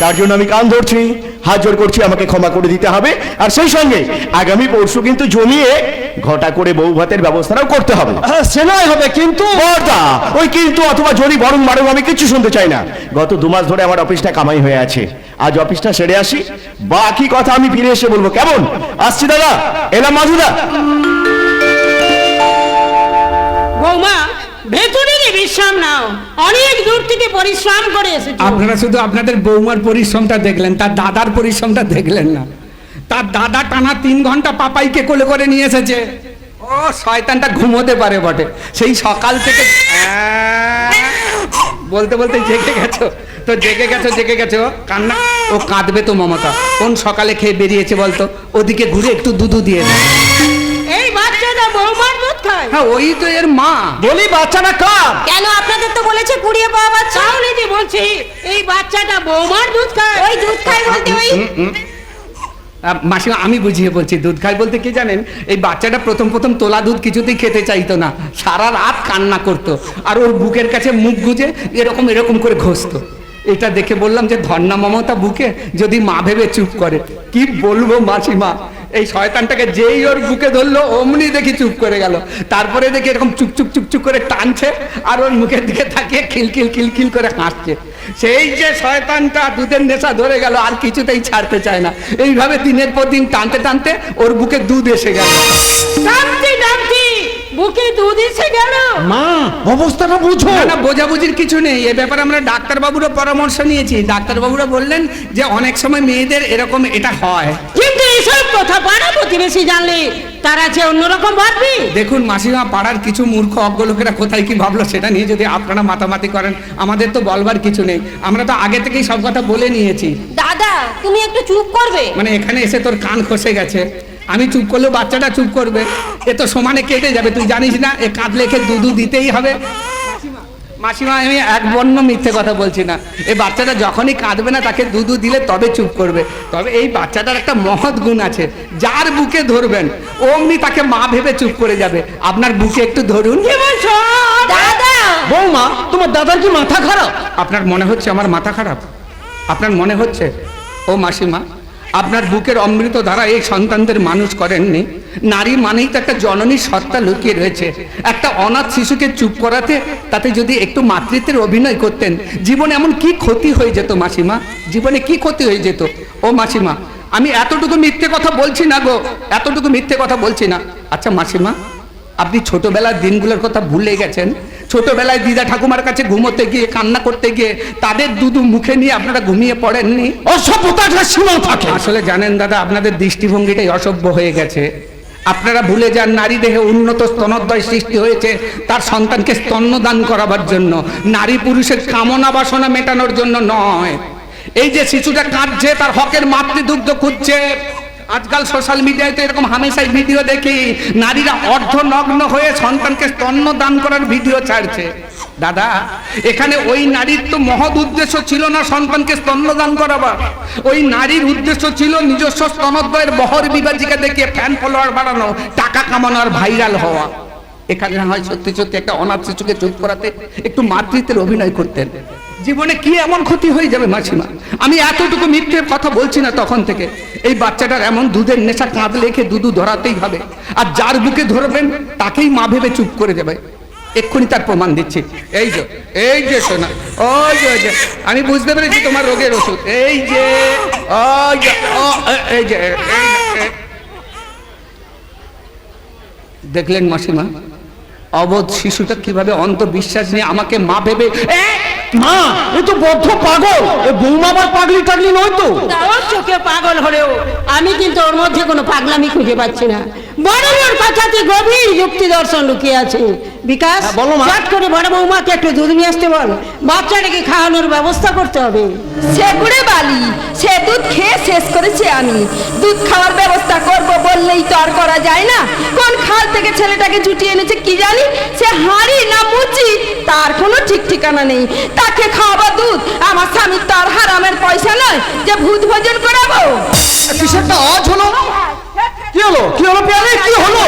তার জন্য আমি কান ধরছি, হাত জোর করছি, আমাকে ক্ষমা করে দিতে হবে। আর সেই সঙ্গে আগামী পরশু কিন্তু জমিয়ে ঘটা করে বউ ভাতের ব্যবস্থাটাও করতে হবে। সে নয় হবে, কিন্তু বড়দা, ওই কিন্তু অথবা যদি বরং বারং আমি কিছু শুনতে চাই না। গত 2 মাস ধরে আমার অফিসটা কামাই হয়ে আছে, আজ অফিসটা সেরে আসি, বাকি কথা আমি ফিরে এসে বলবো। কেমন? আসছি দাদা, এলাম মাধুদা। বৌমা, ভেতরে বিশ্রাম নাও, অনেক দূর থেকে পরিশ্রম করে এসেছো। আপনারা শুধু আপনাদের বৌমার পরিশ্রমটা দেখলেন, তার দাদার পরিশ্রমটা দেখলেন না। তার দাদা টানা 3 ঘন্টা পাপাইকে কোলে করে নিয়ে এসেছে। ও শয়তানটা ঘুমোতে পারে বটে, সেই সকাল থেকে বলতে বলতে জেগে গেছো তো, জেগে গেছো। কান্না, ও কাঁদবে তো মমতা। কোন সকালে খেয়ে বেরিয়েছে বলতো? ওদিকে ঘুরে একটু দুধু দিয়ে দেয়। এই বাচ্চাটা বৌমার দুধ খায়? হ্যাঁ ওই তো এর মা। বলি বাচ্চাটা কার? কেন, আপনাদের তো বলেছে কুড়িয়ে পাওয়া বাচ্চা। তাহলে যে বলছি এই বাচ্চাটা বৌমার দুধ খায়। ওই দুধ খায় বলতে ওই মাসিমা আমি বুঝিয়ে বলছি, দুধ খাই বলতে কি জানেন, এই বাচ্চাটা প্রথম তোলা দুধ কিছুতেই খেতে চাইতো না, সারা রাত কান্না করতো, আর ওর বুকের কাছে মুখ গুজে এরকম করে ঘষতো। এটা দেখে বললাম যে ধন্না মমতা বুকে, যদি মা ভেবে চুপ করে। কি বলবো মাসিমা, এই শয়তানটাকে যেই ওর বুকে ধরলো অমনি দেখি চুপ করে গেল, তারপরে দেখি এরকম চুপচুপ চুপচুপ করে টানছে আর ওর মুখের দিকে তাকিয়ে খিলখিল খিলখিল করে হাসছে। সেই যে শয়তানটা দুধের নেশা ধরে গেল, আর কিছুতেই ছাড়তে চায় না। এইভাবে দিনের পর দিন টানতে টানতে ওর বুকে দুধ এসে গেল। টানতে টানতে বুকে দুধ এসে গেল। মা অবস্থাটা বুঝো। না, না, বোঝাবুঝির কিছু নেই। এ ব্যাপারে আমরা ডাক্তারবাবুরও পরামর্শ নিয়েছি। ডাক্তারবাবুরা বললেন যে অনেক সময় মেয়েদের এরকম এটা হয়। কিন্তু এসব কথা পাড়া প্রতিবেশী জানলে তারা যে অন্যরকম ভাববে। দেখুন মাসিমা, পাড়ার কিছু মূর্খ অজ্ঞ লোকেরা কোথায় কি ভাবলো সেটা নিয়ে যদি আপনারা মাতামাতি করেন, আমাদের তো বলবার কিছু নেই। আমরা তো আগে থেকেই সব কথা বলে নিয়েছি। দাদা তুমি একটু চুপ করবে? মানে এখানে এসে তোর কান খসে গেছে, আমি চুপ করলেও বাচ্চাটা চুপ করবে? এ তো সমানে কেটে যাবে, তুই জানিস না? এ কাঁদলে খেয়ে দুধু দিতেই হবে। মাসিমা, আমি এক বর্ণ মিথ্যে কথা বলছি না। এই বাচ্চাটা যখনই কাঁদবে না তাকে দুধু দিলে তবে চুপ করবে। তবে এই বাচ্চাটার একটা মহৎ গুণ আছে, যার বুকে ধরবেন অমনি তাকে মা ভেবে চুপ করে যাবে। আপনার বুকে একটু ধরুন। দাদা বৌমা, তোমার দাদার কি মাথা খারাপ? আপনার মনে হচ্ছে আমার মাথা খারাপ? আপনার মনে হচ্ছে? ও মাসিমা, আপনার বুকের অমৃত দ্বারা এই সন্তানদের মানুষ করেননি? নারী মানেই তো একটা জননীর সত্তা লুকিয়ে রয়েছে। একটা অনাথ শিশুকে চুপ করাতে, তাতে যদি একটু মাতৃত্বের অভিনয় করতেন, জীবনে এমন কি ক্ষতি হয়ে যেত মাসিমা? জীবনে কি ক্ষতি হয়ে যেত? ও মাসিমা, আমি এতটুকু মিথ্যে কথা বলছি না গো, এতটুকু মিথ্যে কথা বলছি না। আচ্ছা মাসিমা, আপনি ছোটবেলার দিনগুলোর কথা ভুলে গেছেন? ছোটবেলায় দিদা ঠাকুমার কাছে ঘুমোতে গিয়ে, কান্না করতে গিয়ে তাদের দুধু মুখে নিয়ে আপনারা ঘুমিয়ে পড়েননি? অসভ্যতার সীমা থাকে। আসলে জানেন দাদা, আপনাদের দৃষ্টিভঙ্গিটাই অসভ্য হয়ে গেছে। আপনারা ভুলে যান নারী দেহে উন্নত স্তনোদ্বয় সৃষ্টি হয়েছে তার সন্তানকে স্তন্যদান করাবার জন্য, নারী পুরুষের কামনা বাসনা মেটানোর জন্য নয়। এই যে শিশুটা কাঁদছে, তার হকের মাতৃদুগ্ধ খুঁজছে। আজকাল সোশ্যাল মিডিয়ায় তো এরকম হামেশাই ভিডিও দেখি, নারীরা অর্ধনগ্ন হয়ে সন্তানকে স্তন্য দান করার ভিডিও ছাড়ছে। দাদা, এখানে ওই নারীর তো মহৎ উদ্দেশ্য ছিল না সন্তানকে স্তন্যদান করাবার। ওই নারীর উদ্দেশ্য ছিল নিজস্ব স্তনোদ্বয়ের বহর বিভাজিকা দেখিয়ে ফ্যান ফলোয়ার বাড়ানো, টাকা কামানো আর ভাইরাল হওয়া। এখানে হয় সত্যি সত্যি একটা অনাথ শিশুকে চুপ করাতে একটু মাতৃত্বের অভিনয় করতেন। জীবনে কি এমন ক্ষতি হয়ে যাবে মাসিমা? আমি এতটুকু মিথ্যে কথা বলছি না তখন থেকে। এই বাচ্চাটার এমন দুধের নেশা, কাঁদলে খেয়ে দুধু ধরাতেই হবে। আর যার বুকে ধরবেন তাকেই মা ভেবে চুপ করে যাবে। এক্ষুনি তার প্রমাণ দিচ্ছি। এই যে শোনা, ওই যে আমি বুঝতে পেরেছি তোমার রোগের ওষুধ। এই যে এই যে দেখলেন মাসিমা, অবোধ শিশুটা কিভাবে অন্ধবিশ্বাস নিয়ে আমাকে মা ভেবে। মা, এ তো বদ্ধ পাগল। এ বৌমা আবার পাগলি টাগলি নয় তো? ওর চোখে পাগল হলেও আমি কিন্তু ওর মধ্যে কোনো পাগলামি খুঁজে পাচ্ছি না। বড় ওর কথাতে গভীর যুক্তি দর্শন লুকিয়ে আছে। বিকাশ, বলো মা। চট করে বড় বৌমাকে একটু দুধ নিয়ে আসতে বল, বাচ্চাটাকে খাওয়ানোর ব্যবস্থা করতে হবে। সে গুড়ে বালি, সে দুধ খেয়ে শেষ করেছি আমি। দুধ খাওয়ার ব্যবস্থা করব বললেই তো আর করা যায় না। কোন খাল থেকে ছেলেটাকে জুটিয়ে এনেছে কি জানি, সে হাঁড়ি না মুচি তার কোনো ঠিক ঠিকানা নেই। তাকে খাওয়াবো দুধ, আমার স্বামীর তো আর হারামের পয়সা নয় যে ভূত ভোজন করাবো। কিসেরটা আজ হলো? কি হলো? কি হলো পেয়ারে? কি হলো?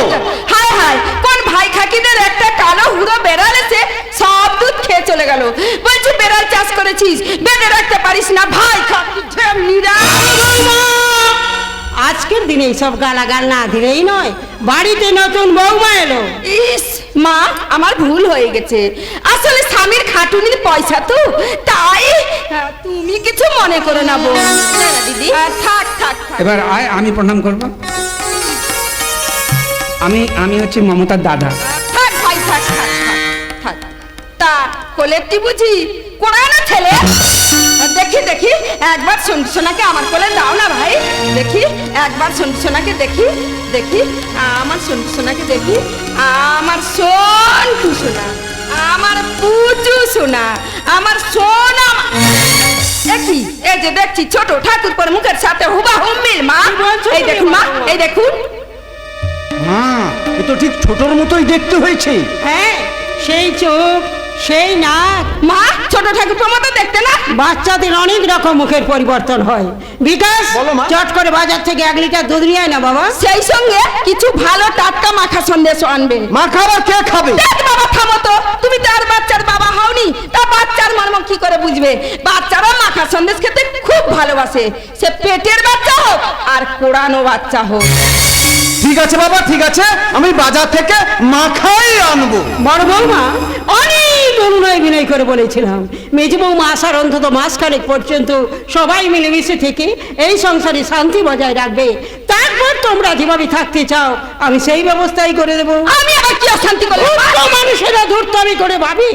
হায় হায়, কোন ভাই খাকিদের একটা কালো হুড়ো বেড়াল এসে সব দুধ খেয়ে চলে গেল। বলছি বেড়াল চাষ করেছিস, বেঁধে রাখতে পারিস না ভাই খাকি ঝেমনিরা। আজকের দিনে এইসব গালাগাল না দিলেই নয়। বাড়িতে নতুন বৌমা এলো। ইস মা, আমার ভুল হয়ে গেছে। আসলে স্বামীর খাটুনির পয়সা তো, তাই তুমি কিছু মনে করো না বোন। না না দিদি, থাক থাক থাক। এবার আয়, আমি প্রণাম করবো। আমি হচ্ছে মমতার দাদা। থাক ভাই, থাক থাক থাক থাক। তা কোলেরটি বুঝি কোরআন ছেলে? দেখি দেখি একবার সোনাকে আমার কোলে দাও না ভাই। দেখি একবার সোনাকে দেখি, দেখি আমার সোনাকে দেখি। আমার সোনটু সোনা, আমার পুচু সোনা, আমার সোনা। দেখি এই যে দেখছি ছোট ঠাকুর পর মুখের সাথে হুবাহু মিল মা। এই দেখুন মা, এই দেখুন। হ্যাঁ, এ তো ঠিক ছোটর মতোই দেখতে হয়েছে। হ্যাঁ, সেই চোখ, সেই নাক। মা, ছোট ঠাকুর মতো দেখতে না? বাচ্চাদের অনেক রকম মুখের পরিবর্তন হয়। বিকাশ, বলো মা। চট করে বাজার থেকে 1 লিটার দুধ নিয়ে আয় না বাবা। সেই সঙ্গে কিছু ভালো টাটকা মাখা সন্দেশও আনবে। মা খাবার কে খাবে? দেখ বাবা, থামো তো। তুমি তো আর বাচ্চার বাবা হওনি, তা বাচ্চার মর্ম কি করে বুঝবে? বাচ্চারা মাখা সন্দেশ খেতে খুব ভালোবাসে, সে পেটের বাচ্চা হোক আর কোড়ানো বাচ্চা হোক। ঠিক আছে বাবা, ঠিক আছে, আমি বাজার থেকে মাখাই আনবো। বড় বৌমা অনেক অনুনয় বিনয় করে বলেছিলাম মেজ বৌমা আসার অন্তত মাসখানেক পর্যন্ত সবাই মিলেমিশে থেকে এই সংসারে শান্তি বজায় রাখবে, তারপর তোমরা যেভাবে থাকতে চাও আমি সেই ব্যবস্থাই করে দেবো। আমি আবার কি অশান্তি করে মানুষেরা ধূর্তামি করে ভাবি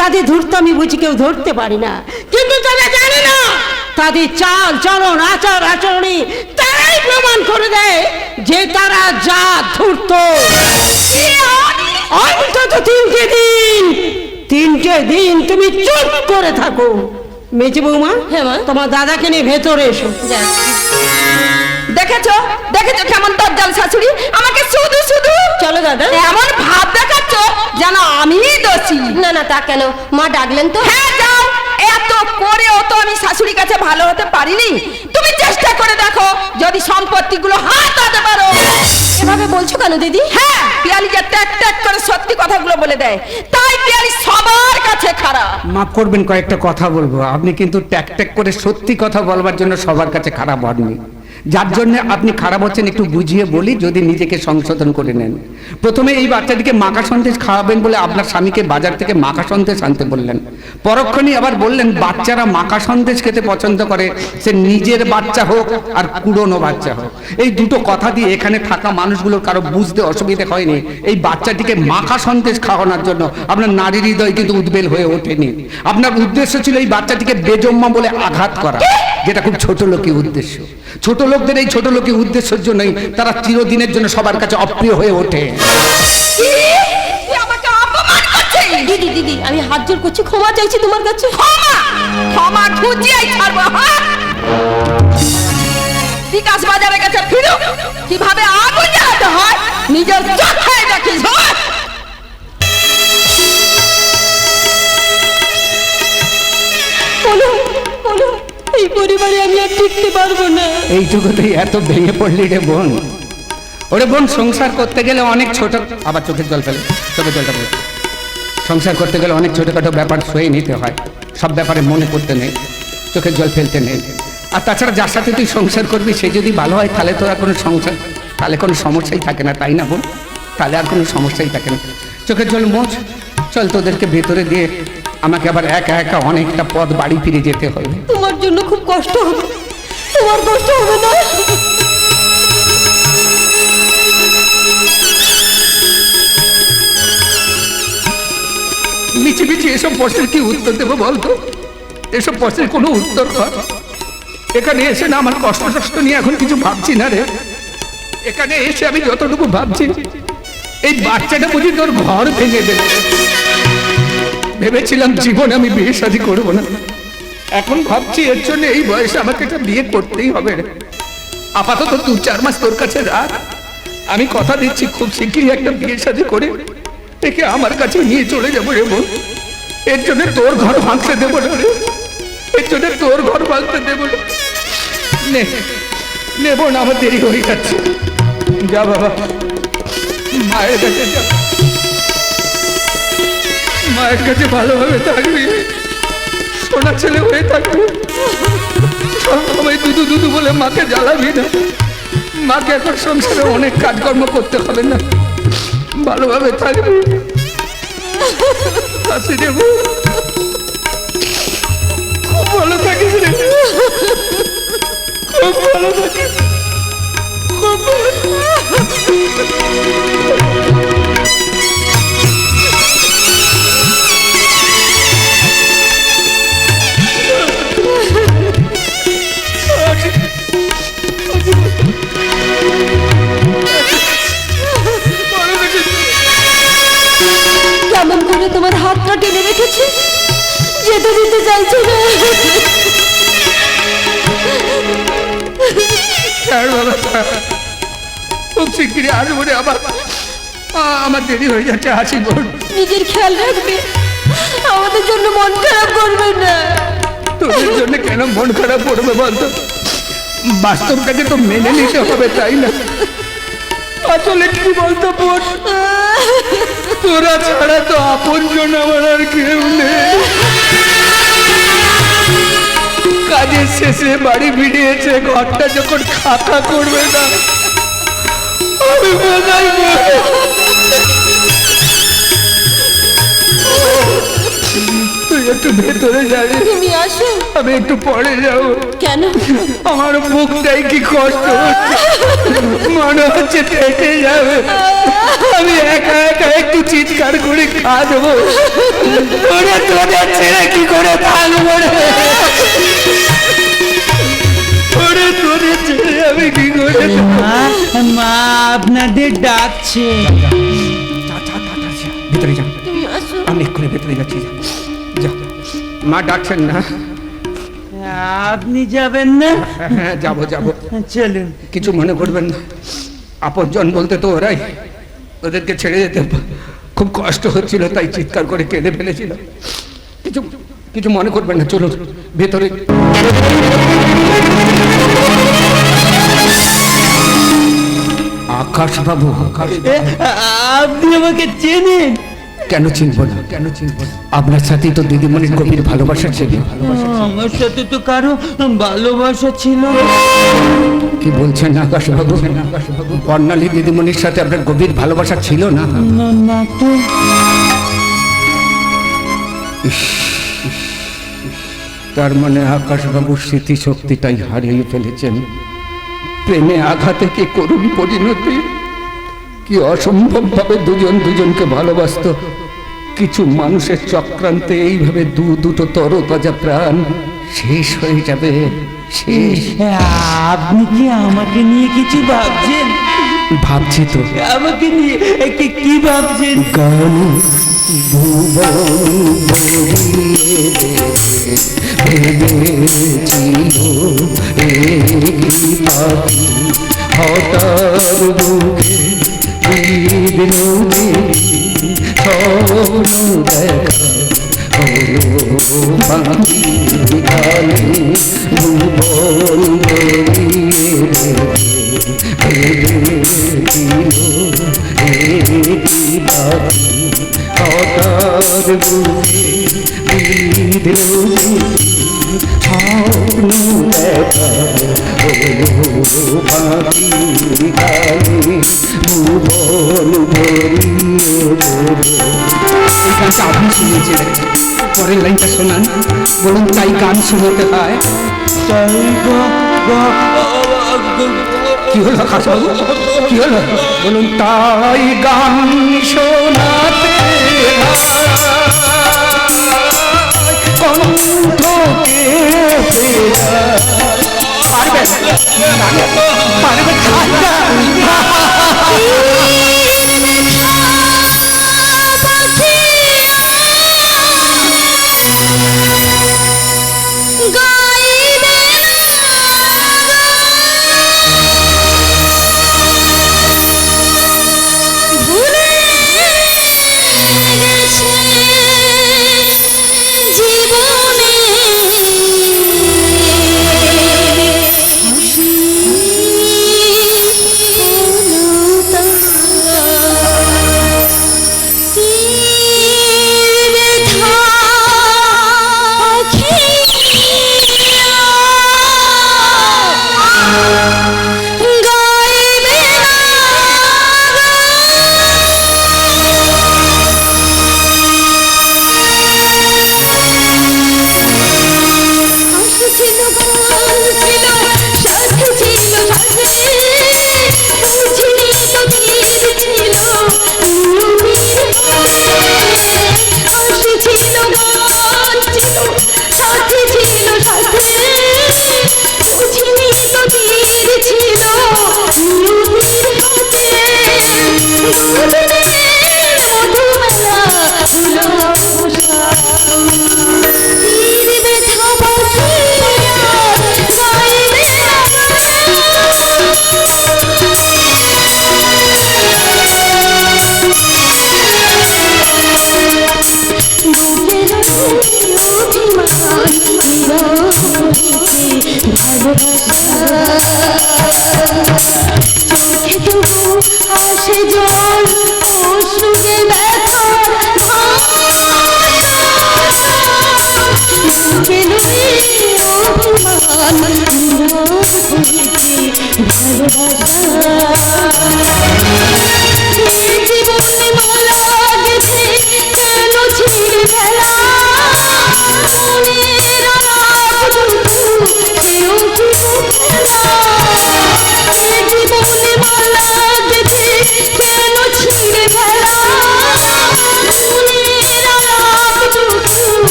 তাদের ধূর্তামি বুঝি কেউ ধরতে পারি না, কিন্তু তারা জানে না তাদের চাল চলন আচার আচরণে তারাই প্রমাণ করে দেয় যে তারা যা ধূর্ত। অন্তত তিনটে দিন তুমি চুপ করে থাকো। মেজি বৌমা, হ্যাঁ মা। তোমার দাদাকে নিয়ে ভেতরে এসো। দেখেছো দেখেছো কেমন দজ্জাল শাশুড়ি, আমাকে শুধু শুধু চলো দাদা। এমন ভাব দেখাচ্ছ যেন আমিই দোষী। না না তা কেন, মা ডাকলেন তো। হ্যাঁ যাও, এত করেও তো আমি শাশুড়ির কাছে ভালো হতে পারিনি। তুমি চেষ্টা করে দেখো যদি সম্পত্তিগুলো হাতাতে পারো। এভাবে বলছো কেন দিদি? হ্যাঁ, পিয়ালি যে ট্যাক ট্যাক করে সত্যি কথাগুলো বলে দেয়, তাই পিয়ালি সবার কাছে খারাপ। মাফ করবেন, কয়েকটা কথা বলবো। আপনি কিন্তু ট্যাক ট্যাক করে সত্যি কথা বলবার জন্য সবার কাছে খারাপ হননি। যার জন্য আপনি খারাপ হচ্ছেন একটু বুঝিয়ে বলি, যদি নিজেকে সংশোধন করে নেন। প্রথমে এই বাচ্চাটিকে মাখা সন্দেশ খাওয়াবেন বলে আপনার স্বামীকে বাজার থেকে মাখা সন্দেশ আনতে বললেন। পরক্ষণেই আবার বললেন বাচ্চারা মাখা সন্দেশ খেতে পছন্দ করে, সে নিজের বাচ্চা হোক আর পুরনো বাচ্চা হোক। এই দুটো কথা দিয়ে এখানে থাকা মানুষগুলোর কারো বুঝতে অসুবিধে হয়নি। এই বাচ্চাটিকে মাখা সন্দেশ খাওয়ানোর জন্য আপনার নারী হৃদয় কিন্তু উদ্বেল হয়ে ওঠেনি। আপনার উদ্দেশ্য ছিল এই বাচ্চাটিকে বেজম্মা বলে আঘাত করা, যেটা খুব ছোট লোকই উদ্দেশ্য। ছোট লোকদের এই ছোট লোকই উদ্দেশ্যের জন্যই তারা চিরদিনের জন্য সবার কাছে অপ্রিয় হয়ে ওঠে। আমাকে অপমান করছে। দিদি দিদি আমি হাত জোর করছি, ক্ষমা চাইছি তোমার কাছে। ক্ষমা ক্ষমা খুঁজিয়াই ছাড়বো। হ্যাঁ, বিকাশ বাজারে গেছে ফিরু, কিভাবে আগুন জ্বালাতে হয় নিজের চোখে দেখিস। বলো বলো, এই পরিবারে আমি আর টিকতে পারবো না। এইটুকুতেই এত ভেঙে পড়লি রে বোন? ওরে বোন, সংসার করতে গেলে অনেক ছোট, আবার চোখের জল ফেলে, চোখের জলটা ফেলে। সংসার করতে গেলে অনেক ছোটখাটো ব্যাপার সয়ে নিতে হয়, সব ব্যাপারে মনে করতে নেই, চোখের জল ফেলতে নেই। আর তাছাড়া যার সাথে তুই সংসার করবি সে যদি ভালো হয় তাহলে তো আর কোনো সংসার, তাহলে কোনো সমস্যাই থাকে না, তাই না বোন? তাহলে আর কোনো সমস্যাই থাকে না। চোখের জল মোচ, চল তোদেরকে ভেতরে দিয়ে আমাকে আবার একা একা অনেকটা পথ বাড়ি ফিরে যেতে হবে। তোমার জন্য খুব কষ্ট হবে, তোমার কষ্ট হবে না? মিছি মিছি এসব প্রশ্নের কি উত্তর দেবো বলতো? এসব প্রশ্নের কোনো উত্তর কর। এখানে এসে না আমার কষ্ট কষ্ট নিয়ে এখন কিছু ভাবছি না রে। এখানে এসে আমি যতটুকু ভাবছি, এই বাচ্চাটা বুঝি তোর ঘর ভেঙে দেবে। ভেবেছিলাম জীবনে আমি বিয়ে শাদী করবো না, এখন ভাবছি এর জন্য এই বয়সে আমাকে একটা বিয়ে করতেই হবে রে। আপাতত 2-4 মাস তোর কাছে রাখ, আমি কথা দিচ্ছি খুব শিগগিরই একটা বিয়ে শাদী করে একে আমার কাছে নিয়ে চলে যাবো রে বোন। এর জন্য তোর ঘর ভাঙতে দেবো না রে, এর জন্য তোর ঘর ভাঙতে দেবো না। নেবো না, আমার দেরি হয়ে যাচ্ছে। যা বাবা, মায়ের কাছে যা, মায়ের কাছে ভালোভাবে থাকবি, সোনা ছেলে হয়ে থাকবি। সবাই দুদু দুদু বলে মাকে জ্বালাবি না। মাকে এখন সংসারে অনেক কাজকর্ম করতে হবে না, ভালোভাবে থাকবি। হাসি দেবো, খুব ভালো থাকিস রে, খুব ভালো থাকিস, খুব ভালো। কেমন করে তোমার হাতটা টেনে রেখেছি, যেতে দিতে চাইছো না। খুব শিগগিরই আসবো রে, আবার আমার দেরি হয়ে যাচ্ছে, হাসি বোন। নিজের খেয়াল রাখবে, আমাদের জন্য মন খারাপ করবে না। তোদের জন্য কেন মন খারাপ করবে বলতো? বাস্তবটাকে তো মেনে নিতে হবে, তাই না? আসলে কি বলতো বোন, তোরা ছাড়া তো আপন জন আমার আর কেউ নেই। কাজের শেষে বাড়ি ফিরিয়েছে, ঘরটা যখন খাতা করবে না আমি কোথায় যাবো? তুই একটু ভেতরে যাবি, তুমি আসো। আমি একটু পরে যাবো। কেন? আমার বুকটাই কি কষ্ট হচ্ছে, মনে হচ্ছে পেটে যাবে। আমি একা একা একটু চিৎকার করে কাঁদবো। ওরে তোদের ছেড়ে কি করে থাকবো রে? ওরে তোদের ছেড়ে আমি কি করে মা আপনাদের ডাকছে। ভিতরে যা, তুমি আসো। আমি এক্ষুনি ভেতরে যাচ্ছি। যা, মা ডাকছেন না? আপনি যাবেন না? হ্যাঁ যাবো যাবো, চলুন। কিছু মনে করবেন না। আপনজন বলতে তো ওরাই, ওদেরকে ছেড়ে যেতে খুব কষ্ট হচ্ছিল, তাই চিৎকার করে কেঁদে ফেলেছিল। কিছু কিছু মনে করবেন না, চলুন ভেতরে। আকাশ বাবু, আপনি আমাকে চেনেন? কেন চিনব না, কেন চিনব না? আপনার সাথেই তো দিদিমণির গভীর ভালোবাসা ছিল। আমার সাথে তো কারো ভালোবাসা ছিল। কি বলছেন আকাশ বাবু? বর্ণালী দিদিমণির সাথে আপনার গভীর ভালোবাসা ছিল না? না তো। তার মানে আকাশবাবুর স্মৃতিশক্তিটাই হারিয়ে ফেলেছেন। প্রেমে আঘাতে কি করুণ পরিণতি, কি অসম্ভবভাবে দুজন দুজনকে ভালোবাসত। কিছু মানুষের চক্রান্তে এইভাবে দুটো তরতাজা প্রাণ শেষ হয়ে যাবে, শেষ। আপনি কি আমাকে নিয়ে কিছু ভাবছেন? ভাবছি তো। আমাকে নিয়ে কি ভাবছেন? গান ভুবন ভরিয়ে ভেবেছিল এই পাখি হঠাৎ বুকে বিনোদে স্বপ্ন দেখা হলো পাখি গানে ভুবন ভরিয়ে ভেবেছিল এই পাখি হঠাৎ বুকে বিনোদে স্বপ্ন দেখা হলো পাখি গানে ভুবন ভরিয়ে। এই গানটা আপনি শুনেছিলেন, পরের লাইনটা শোনান। বলুন তাই গান শোনাতে হয়। কি হলো খাসবাবু, কি হলো? বলুন তাই গান শোনাতে কণ্ঠকে পারবেন পারবেন ভালোবাসা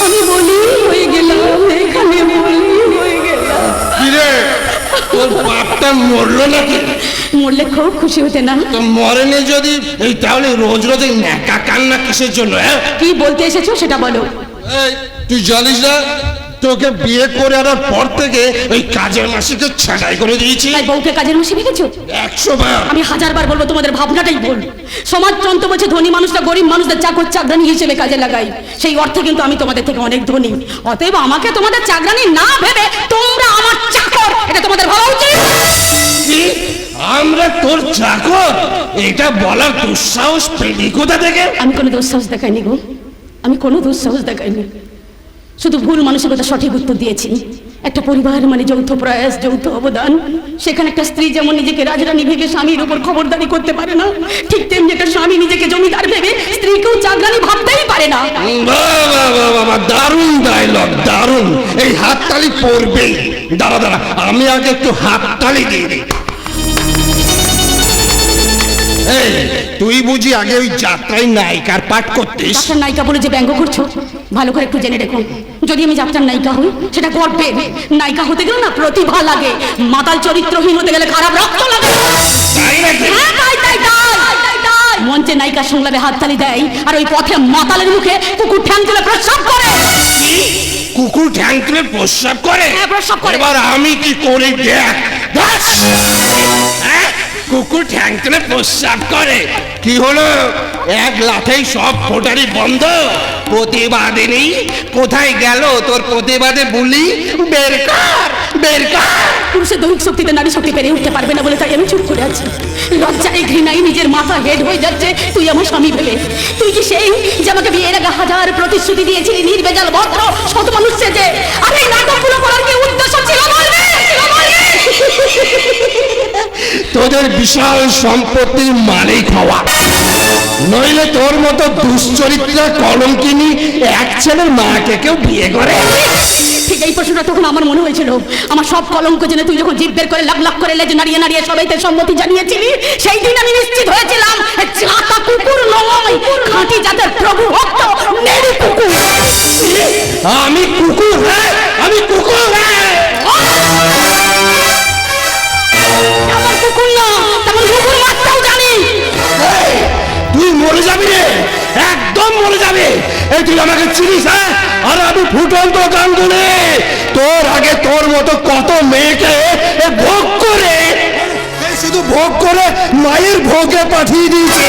আমি বলি হয়ে গেলাম, এখানে বলি হয়ে গেলাম। কিরে তোর বাপটা মরলো নাকি? মরলে খুব খুশি হতে না? তো মরেনি যদি এই তাহলে রোজ রোজ এই ন্যাকা কান্না কিসের জন্য? হ্যাঁ কি বলতে এসেছো সেটা বলো। এই তুই জানিস না তোকে বিয়ে করে আনার পর থেকে ওই কাজের মাসিকে ছাঁটাই করে দিয়েছি। তাই বউকে কাজের মাসি ভেবেছো? 100 বার। আমি 1000 বার বলবো, তোমাদের ভাবনাটাই ভুল। সমাজতন্ত্র বলছে ধনী মানুষরা গরিব মানুষদের চাকর চাকরানি হিসেবে কাজে লাগাই, সেই অর্থে কিন্তু আমি তোমাদের থেকে অনেক ধনী। অতএব আমাকে তোমাদের চাকরানি না ভেবে তোমরা আমার চাকর, এটা তোমাদের ভাবা উচিত। কি? আমরা তোর চাকর? এটা বলার দুঃসাহস পেলি কোথা থেকে? আমি কোনো দুঃসাহস দেখাইনি গো, আমি কোনো দুঃসাহস দেখাইনি, শুধু ভুল মানসিকতা সঠিক উত্তর দিয়েছি। একটা পরিবার মানে যৌথ প্রয়াস, যৌথ অবদান। সেখানে একটা স্ত্রী যেমন নিজেকে রাজরানী ভেবে স্বামীর উপর খবরদারি করতে পারে না, ঠিক তেমনি একটা স্বামী নিজেকে জমিদার ভেবে স্ত্রীকেও চাকরানি ভাবতেই পারে না। বাবা দারুণ ডায়লগ, দারুণ। এই হাততালি পড়বেই। দাঁড়া দাঁড়া, আমি আগে একটু হাততালি দিয়ে দিই। এই তুই বুঝি আগে ওই যাত্রায় নায়িকার পাঠ করতিস? যাত্রার নায়িকা বলে যে ব্যঙ্গ করছো, ভালো করে একটু জেনে রেখো, যদি আমি যাত্রার নায়িকা হই সেটা গর্বের। নায়িকা হতে গেলে না প্রতিভা লাগে, মাতাল চরিত্রহীন হতে গেলে খারাপ রক্ত লাগে। তাই নাকি? হ্যাঁ, তাই। মঞ্চে নায়িকা সংলাপে হাততালি দেয়, আর ওই পথে মাতালের মুখে কুকুর ঠ্যাং তুলে প্রস্রাব করে। কুকুর ঠ্যাং তুলে প্রস্রাব করে? হ্যাঁ, প্রস্রাব করে। এবার আমি কি করি দেখ। হ্যাঁ, কুকুর ঠ্যাং তুলে প্রস্রাব করে, কি হলো? এক লাথেই সব ফোটারি বন্ধ। প্রতিবাদিনী কোথায় গেল তোর প্রতিবাদে বলি? বের কর, বের কর। পুরুষের দৈহিক শক্তিতে নারী শক্তি পেরে উঠতে পারবে না বলে তাই আমি চুপ করে আছি। লজ্জায় ঘৃণায় নিজের মাথা হেড হয়ে যাচ্ছে। তুই আমার স্বামী ভেবে, তুই কি সেই যে আমাকে বিয়ের আগে 1000 প্রতিশ্রুতি দিয়েছিলি নির্বেজাল ভদ্র সৎ মানুষ সেজে? আর এই নাটকগুলো করার কি উদ্দেশ্য ছিল বলবে? তোদের বিশাল সম্পত্তির মালিক হওয়া, নইলে তোর মতো দুশ্চরিত্রা কলঙ্কিনী এক ছেলের মাকে কেউ বিয়ে করে? ঠিক এই প্রশ্নটা তখন আমার মনে হয়েছিল। আমার সব কলঙ্ক জেনে তুই যখন জিভ বের করে লাখ লাখ করে লেজ নাড়িয়ে নাড়িয়ে সবাইতে সম্মতি জানিয়েছিলি, সেই দিন আমি নিশ্চিত হয়েছিলাম চাতা কুকুর নয়, খাঁটি জাতের প্রভু ভক্ত নেড়ি কুকুর। আমি কুকুর? হ্যাঁ, আমি কুকুর। আমার কুকুর না, তেমন কুকুর মারতেও জানি। তুই মরে যাবি রে, একদম মরে যাবে। এই তুই আমাকে চিনিস? হ্যাঁ, আর আমি ফুটন্ত গাঙ্গুলি। তোর আগে তোর মতো কত মেয়েকে ভোগ করে, শুধু ভোগ করে মায়ের ভোগে পাঠিয়ে দিয়েছে।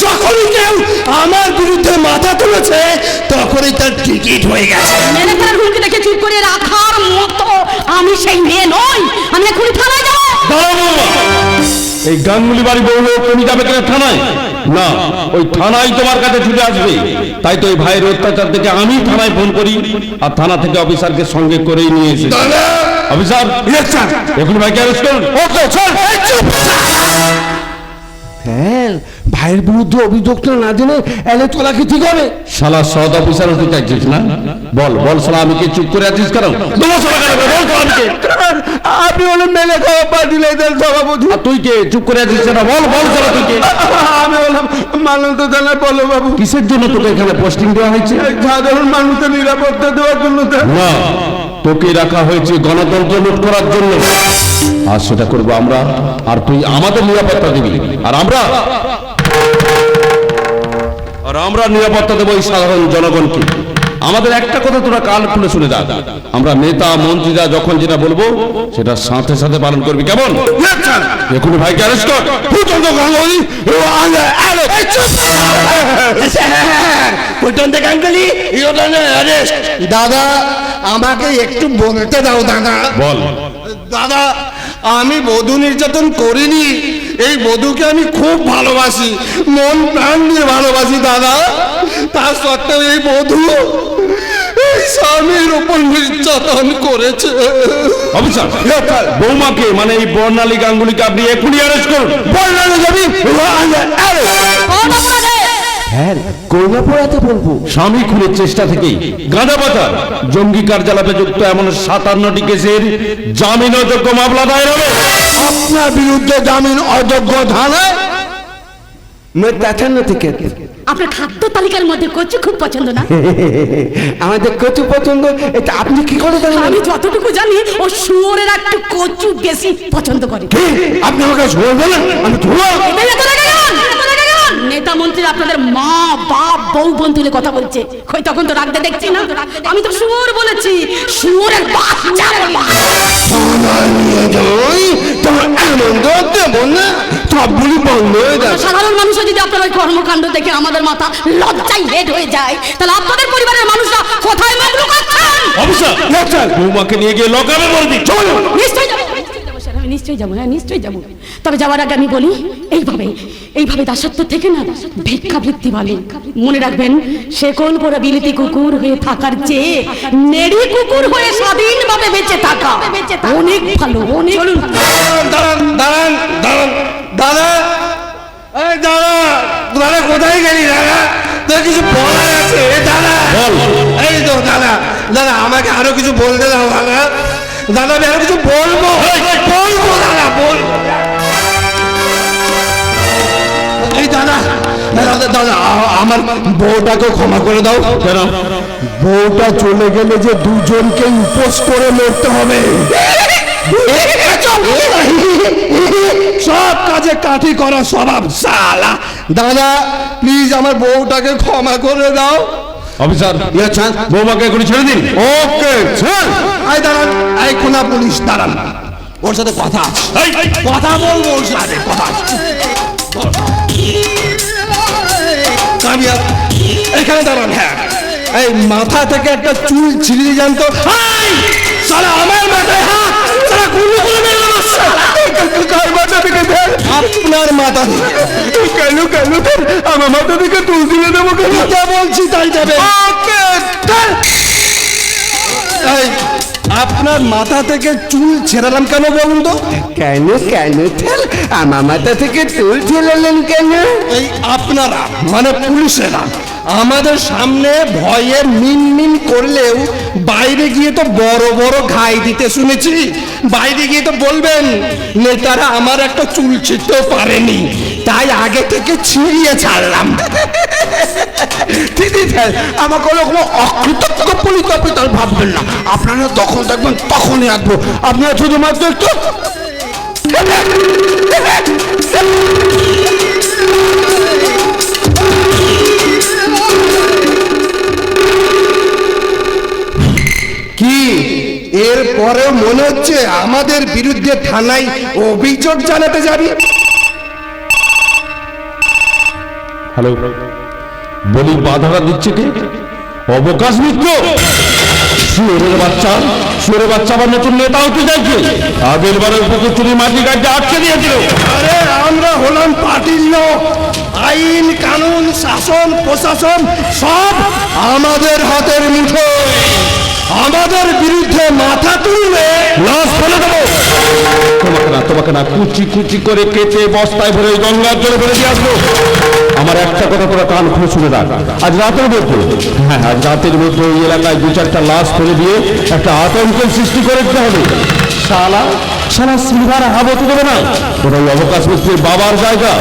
যখনই কেউ আমার বিরুদ্ধে মাথা তুলেছে তখনই তার টিকিট হয়ে গেছে। মেনে ফেলার হুমকি দেখে চুপ করে রাখার মতো আমি সেই মেয়ে নই। আমি এখনই থানায় যাবো। এই গাঙ্গুলি বাড়ি বউ লোক তুমি যাবে কিনা থানায়? না, ওই থানায় তোমার কাছে ছুটে আসবে। তাই তো ওই ভাইয়ের অত্যাচার থেকে আমি থানায় ফোন করি, আর থানা থেকে অফিসারকে সঙ্গে করেই নিয়ে এসে। অফিসার, এখন ভাইকে অ্যারেস্ট করুন। হ্যাঁ, ভাইয়ের বিরুদ্ধে অভিযোগ না জেনে এলে তোলা কি ঠিক হবে? শালা সদ অফিসার হতে চাইছিস না? বল বল শালা, আমি কি চুপ করে আছিস কেন? বল শালা কেন? বল তো আমাকে। আপনি হলেন মেলে খাওয়া পাঠিয়ে দেন সভাপতি। আর তুই কে চুপ করে আছিস না? বল বল শালা তুই কে? আমি হলাম মানন্ত থানার বলো বাবু। কিসের জন্য তোকে এখানে পোস্টিং দেওয়া হয়েছে? সাধারণ মানুষের নিরাপত্তা দেওয়ার জন্য। না, তোকে রাখা হয়েছে গণতন্ত্র লুট করার জন্য। আর সেটা করবো আমরা, আর তুই আমাদের নিরাপত্তা দিবি। আর আমরা নিরাপত্তা দেবো এই সাধারণ জনগণকে। আমাদের একটা কথা তোরা কাল খুলে শুনে যা, আমরা নেতা মন্ত্রীরা যখন যেটা বলবো সেটা সাথে সাথে পালন করবি, কেমন? এখন ভাইকে অ্যারেস্ট কর। দাদা, আমাকে একটু বলতে দাও দাদা। বল। দাদা, আমি বধূ নির্যাতন করিনি। এই বধূকে আমি খুব ভালোবাসি, মন প্রাণ দিয়ে ভালোবাসি দাদা। তা সত্ত্বেও এই বধূ স্বামীর উপর নির্যাতন করেছে। অফিসার, বৌমাকে মানে এই বর্ণালী গাঙ্গুলিকে আপনি এখনই অ্যারেস্ট করুন। বর্ণালী যাবি হ্যাঁ করোনা পড়াতে বলবো। স্বামী খুনের চেষ্টা থেকেই গাঁজা পাচার, জঙ্গি কার্যকলাপে যুক্ত এমন 57টি কেসের জামিন অযোগ্য মামলা দায়ের হবে। আপনার বিরুদ্ধে জামিন অযোগ্য ধারায় 53 থেকে আপনার খাদ্য তালিকার মধ্যে কচু খুব পছন্দ না? আমাদের কচু পছন্দ, এটা আপনি কি করে জানেন? আমি যতটুকু জানি ও শুয়োরের একটু কচু বেশি পছন্দ করে। আপনি আমাকে শুনে বলেন আমি নেতা মন্ত্রী আপনাদের মা বাপ বউ বোন তুলে কথা বলছে, কই তখন তো রাখতে দেখছি না। আমি তো শুয়োর বলেছি, শুয়োরের বাচ্চা সাধারণ মানুষও যদি আপনার ওই কর্মকাণ্ড দেখে আমাদের মাথা লজ্জায় হেড হয়ে যায়, তাহলে আপনাদের পরিবারের মানুষরা কোথায় মুখ লুকাচ্ছেন? অফিসার, বৌমাকে নিয়ে গিয়ে লকাবে বলবি। চলো। নিশ্চয়ই যাবো স্যার, আমি নিশ্চয়ই যাবো, হ্যাঁ নিশ্চয়ই যাবো। তবে যাওয়ার আগে আমি বলি, এইভাবে দাসত্ব থেকে না ভিক্ষাবৃত্তি ভালো। মনে রাখবেন, শেকল পরা বিলিতি কুকুর হয়ে থাকার চেয়ে নেড়ি কুকুর হয়ে স্বাধীনভাবে বেঁচে থাকা অনেক ভালো, অনেক। চলুন। দাঁড়ান দাঁড়ান দাঁড়ান দাদা, এই দাদা, দাদা কোথায় গেলি দাদা? তোর কিছু বলার আছে দাদা? এই তো দাদা, দাদা আমাকে আরো কিছু বলতে দাও দাদা। দাদা আমি আরো কিছু বলবো দাদা, বলবো। এই দাদা দাদা দাদা, আমার বউটাকে ক্ষমা করে দাও। বউটা চলে গেলে যে দুজনকে উপোস করে মরতে হবে। সব কাজে কাঠি করা স্বভাব শালা। দাদা প্লিজ আমার বউটাকে ক্ষমা করে দাও। অফিসার, বৌমাকে এখনই ছেড়ে দিন। Okay sir. এই দাঁড়ান, এই কোনা পুলিশ দাঁড়ান, ওর সাথে কথা আছে, কথা বলবো ওর সাথে, কথা আছে। কামিয়াব এখানে দাঁড়ান। হ্যাঁ, এই মাথা থেকে একটা চুল ছিঁড়ে যান তো। সারা আমার মাথায় হাত, সারা গুলি করে মেরে আমার শালা। কার মাথা থেকে? আপনার মাথা থেকে। কেন আমার মাথা থেকে চুল ছিঁড়ে দেবো? কেন যা বলছি তাই যাবে। এই আপনার মাথা থেকে চুল ছেড়ালাম কেন বলুন তো? কেন আমার মাথা থেকে চুল ছেড়ালেন কেন? এই আপনারা মানে পুলিশেরা আমাদের সামনে ভয়ে মিনমিন করলেও বাইরে গিয়ে তো বড় বড় ঘাই দিতে শুনেছি। বাইরে গিয়ে তো বলবেন নেতারা আমার একটা চুল ছিঁড়তেও পারেনি, তাই আগে থেকে ছিঁড়িয়ে ছাড়লাম। দিদি আমাকে কোনো অকৃতজ্ঞ পুলিশ অফিসার ভাববেন না। আপনারা তখন দেখবেন তখনই আসবো। আপনারা শুধুমাত্র একটু কি এরপরেও মনে হচ্ছে আমাদের বিরুদ্ধে থানায় অভিযোগ জানাতে যাবি? হ্যালো, বলি বাধাটা দিচ্ছে কে? অবকাশ মিত্র। শুয়োরের বাচ্চা আবার নতুন নেতা হতে চাইছে। আগের বারের পুকুরচুরি মাটি গাড়িতে আটকে দিয়েছিল। আরে আমরা হলাম পার্টির লোক, আইন কানুন শাসন প্রশাসন সব আমাদের হাতের মুঠোয়। আমাদের বিরুদ্ধে মাথা তুললে লাশ ফেলে দেবো। তোমাকে না কুচি করে কেটে বস্তায় ভরে গঙ্গার জলে ভরে দিয়ে আসবো। আমার একটা কথা তোরা কান খুলে শুনে রাখ, আজ রাতের মধ্যে, আজ রাতের মধ্যে ওই এলাকায় 2-4টা লাশ ফেলে দিয়ে একটা আতঙ্কের সৃষ্টি করে দিতে হবে। শালা সিলভার হাবতে দেবে না। তোরা ওই অবকাশ মিত্রের বাবার জায়গা,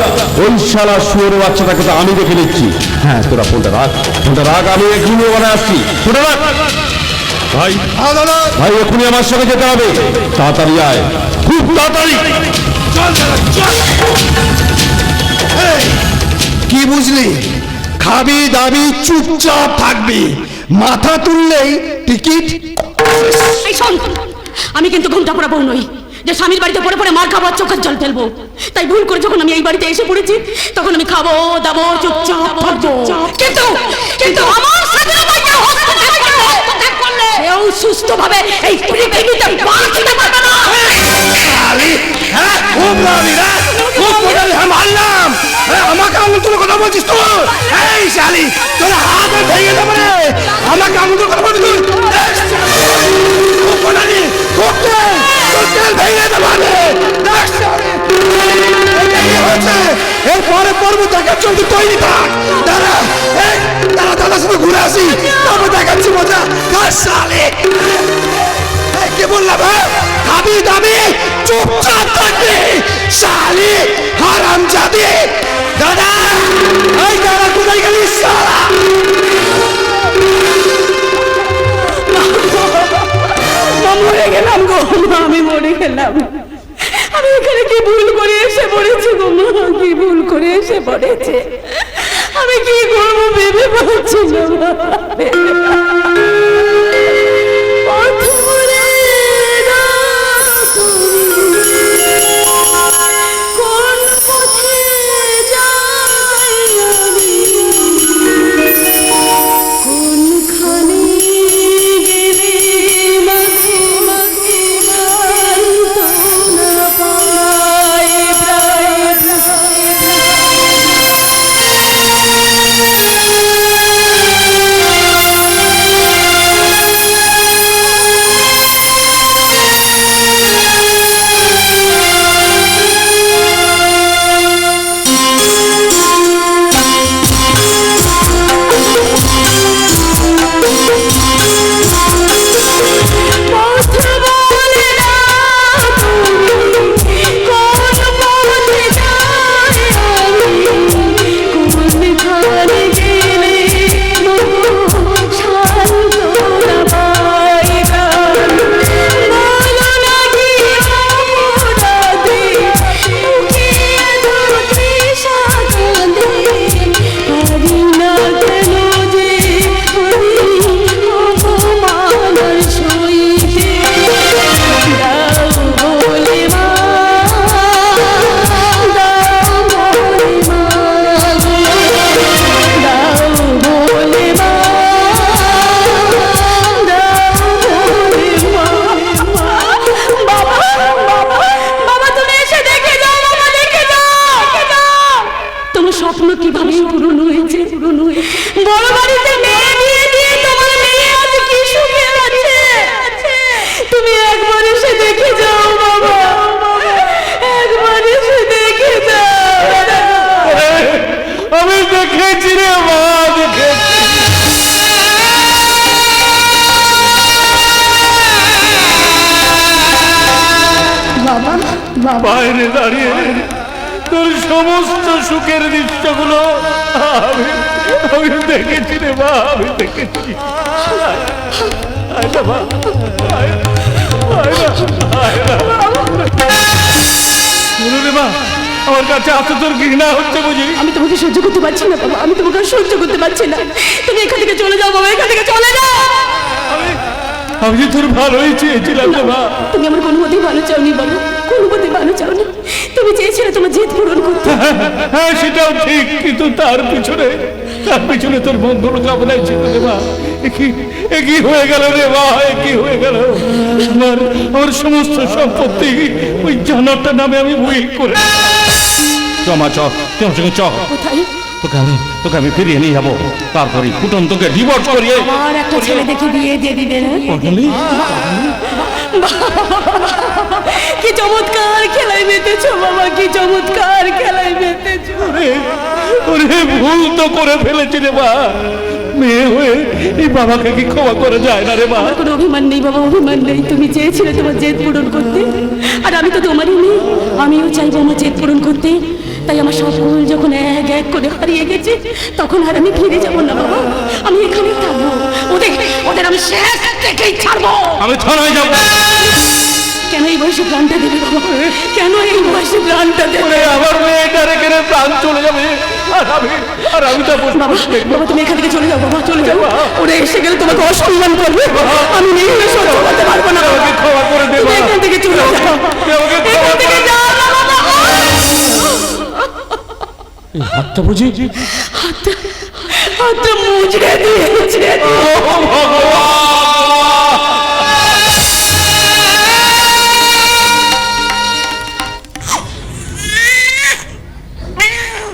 ওই শালা শুয়োর বাচ্চাটাকে তো আমি দেখে নিচ্ছি। হ্যাঁ, তোরা ফোনটা রাখ, আমি এক্ষুনি ওখানে আসছি। ফোনটা রাখ ভাই। এক্ষুনি আমার সঙ্গে যেতে হবে। তাড়াতাড়ি আয়, খুব তাড়াতাড়ি। কি বুঝলি? খাবি দাবি চুপচাপ থাকবি, মাথা তুললেই টিকিট। আমি কিন্তু ঘুমটা পড়া বউ নই যে স্বামীর বাড়িতে পড়ে মার খাবো, চোখের জল ফেলবো। তাই ভুল করে যখন আমি এই বাড়িতে এসে পড়েছি, তখন আমি খাবো দাবো চুপচাপ থাকবো। কিন্তু আমার সাথে কেউ সুস্থভাবে এই পৃথিবীতে বাঁচতে পারবে না। মারলাম আমাকে আমি তোর কথা বলছিস তো? এই এই শালি তোর হাত ভেঙে দেবো রে আমাকে আমুদ করে বলি তুই কোনানি করতে তোর তেল ভেঙে দেবো রে এরপরে পর্ব দেখার জন্য তৈরি থাক দাঁড়া দাঁড়া দাদার সাথে ঘুরে আসি তারপর দেখাচ্ছি মজা শালি কে বললাম খাবি দাবি চুপচাপ থাকবি শালি হারামজাদি দাদা এই দাদা কোথায় গেলি শালা মরে গেলাম গো মা, আমি মরে গেলাম। আমি এখানে কি ভুল করে এসে পড়েছি গো মা, কি ভুল করে এসে পড়েছে। আমি কি করবো ভেবে পাচ্ছি না মা, ভেবে বাইরে দাঁড়িয়ে তোর সমস্ত সুখের দৃশ্যগুলো আমি দেখেছি রে মা, আমি দেখেছি। আমার কাছে এত তোর ঘৃণা হচ্ছে বুঝি? আমি তোমাকে সহ্য করতে পারছি না বাবা, আমি তোমাকে সহ্য করতে পারছি না। তুমি এখান থেকে চলে যাও বাবা, এখান থেকে চলে যাও। আমি যে তোর ভালোই চেয়েছিলাম রে মা। তুমি আমার কোনো মতেই ভালো চাওনি বাবা, কোনো মতেই ভালো চাওনি। তুমি চেয়েছিলে তোমার জেদ পূরণ করতে। হ্যাঁ সেটাও ঠিক, কিন্তু তার পিছনে তোর বন্ধুর কামনাই ছিল রে মা। কি হয়ে গেল রে মা, কি হয়ে গেল? আমার সমস্ত সম্পত্তি ওই জানারটার নামে আমি বই করে জমা চ তোমার সঙ্গে চ। কোথায়? তোকে আমি ফিরিয়ে নিয়ে যাবো, তারপরে ফুটন্তকে ডিভোর্স করিয়ে আমার একটা ছেলে দেখে বিয়ে দিয়ে দিবে না? কি চমৎকার খেলায় মেতেছো বাবা, কি চমৎকার খেলায় মেতেছো। ওরে ভুল তো করে ফেলেছি রে মা, মেয়ে হয়ে এই বাবাকে কি ক্ষমা করে যায় না রে মা? আমার কোনো অভিমান নেই বাবা, অভিমান নেই। তুমি চেয়েছিলে তোমার জেদ পূরণ করতে, আর আমি তো তোমারই মেয়ে, আমিও চাইবো আমার জেদ পূরণ করতে। তাই আমার সব ভুল যখন এক এক করে হারিয়ে গেছে, তখন আর আমি ফিরে যাবো না বাবা, আমি এখানেই থাকবো। ওদের আমি শেষ থেকেই ছাড়বো। আমি থানায় যাবো। কেন এই বয়সে প্রাণটা দেবে বাবা, কেন এই বয়সে প্রাণটা দেবে? আমার মেয়েটা রেখে প্রাণ চলে যাবে, আর আমি তো বাবা, বাবা তুমি এখান থেকে চলে যাও বাবা, চলে যাও। ওরা এসে গেলে তোমাকে অসম্মান করবে, আমি নেই হলে সহ্য করতে পারবো না বাবা। ক্ষমা করে দেবো, তুমি এখান থেকে চলে যাও, এখান থেকে যাও না বাবা। হাতটা বুঝি হাতটা মুচড়ে দিয়েছে।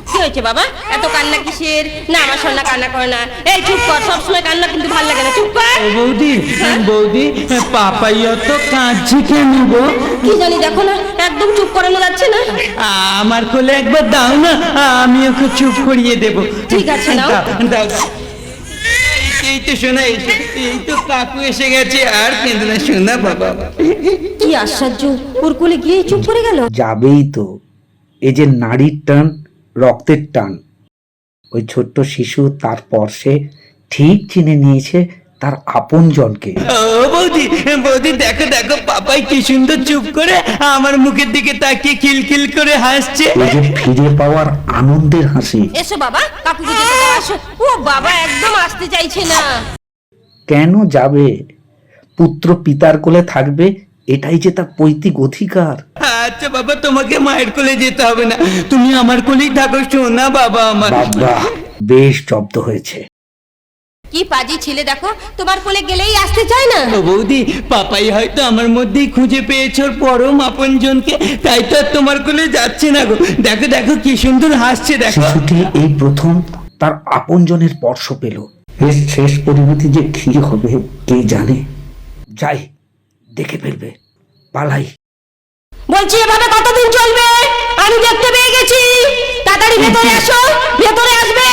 কি হয়েছে বাবা, এত কান্না কিসের? না আমার সোনা কান্না করে না। এই চুপ কর, সবসময় কান্না কিন্তু ভালো লাগে না, চুপ কর। ও বৌদি, বৌদি, পাপাই অত কাঁদছে কেন গো? কি জানি, দেখো না একদম চুপ করানো যাচ্ছে না। আমার কোলে একবার দাও না, আমি ওকে চুপ করিয়ে দেবো। ঠিক আছে, নাও। দাও দাও। এই তো শোনা, এই তো কাকু এসে গেছে। আর কেঁদে না শোনা বাবা। কি আশ্চর্য, ওর কোলে গিয়ে চুপ করে গেল। যাবেই তো, এই যে নারীর টান, রক্তের টান। ওই ছোট্ট শিশু তার পরশে ঠিক চিনে নিয়েছে তার আপনজনকে। ও বৌদি, বৌদি দেখো দেখো, পাপাই কি সুন্দর চুপ করে আমার মুখের দিকে তাকিয়ে খিলখিল করে হাসছে। এই যে ফিরে পাওয়ার আনন্দের হাসি। এসো বাবা, কাকুকে যেতে দাও, আসো। ও বাবা একদম আসতে চাইছে না। কেন যাবে? পুত্র পিতার কোলে থাকবে, এটাই যে তার পৈতৃক অধিকার। আচ্ছা বাবা, তোমাকে মায়ের কোলে যেতে হবে না, তুমি আমার কোলেই থাকো শোনা বাবা আমার। বাবা বেশ জব্দ হয়েছে। কি পাজি ছেলে, দেখো তোমার কোলে গেলেই আসতে চায় না। ও বৌদি, পাপাই হয়তো আমার মধ্যেই খুঁজে পেয়েছে ওর পরম আপনজনকে, তাই তো আর তোমার কোলে যাচ্ছে না গো। দেখো দেখো কি সুন্দর হাসছে, দেখো। শিশুটি এই প্রথম তার আপনজনের স্পর্শ পেল। এর শেষ পরিণতি যে কি হবে কে জানে। যাই, দেখে ফেলবে, পালাই। বলছি এভাবে কতদিন চলবে? আমি দেখতে পেয়ে গেছি। তাড়াতাড়ি ভেতরে আসো, ভেতরে আসবে।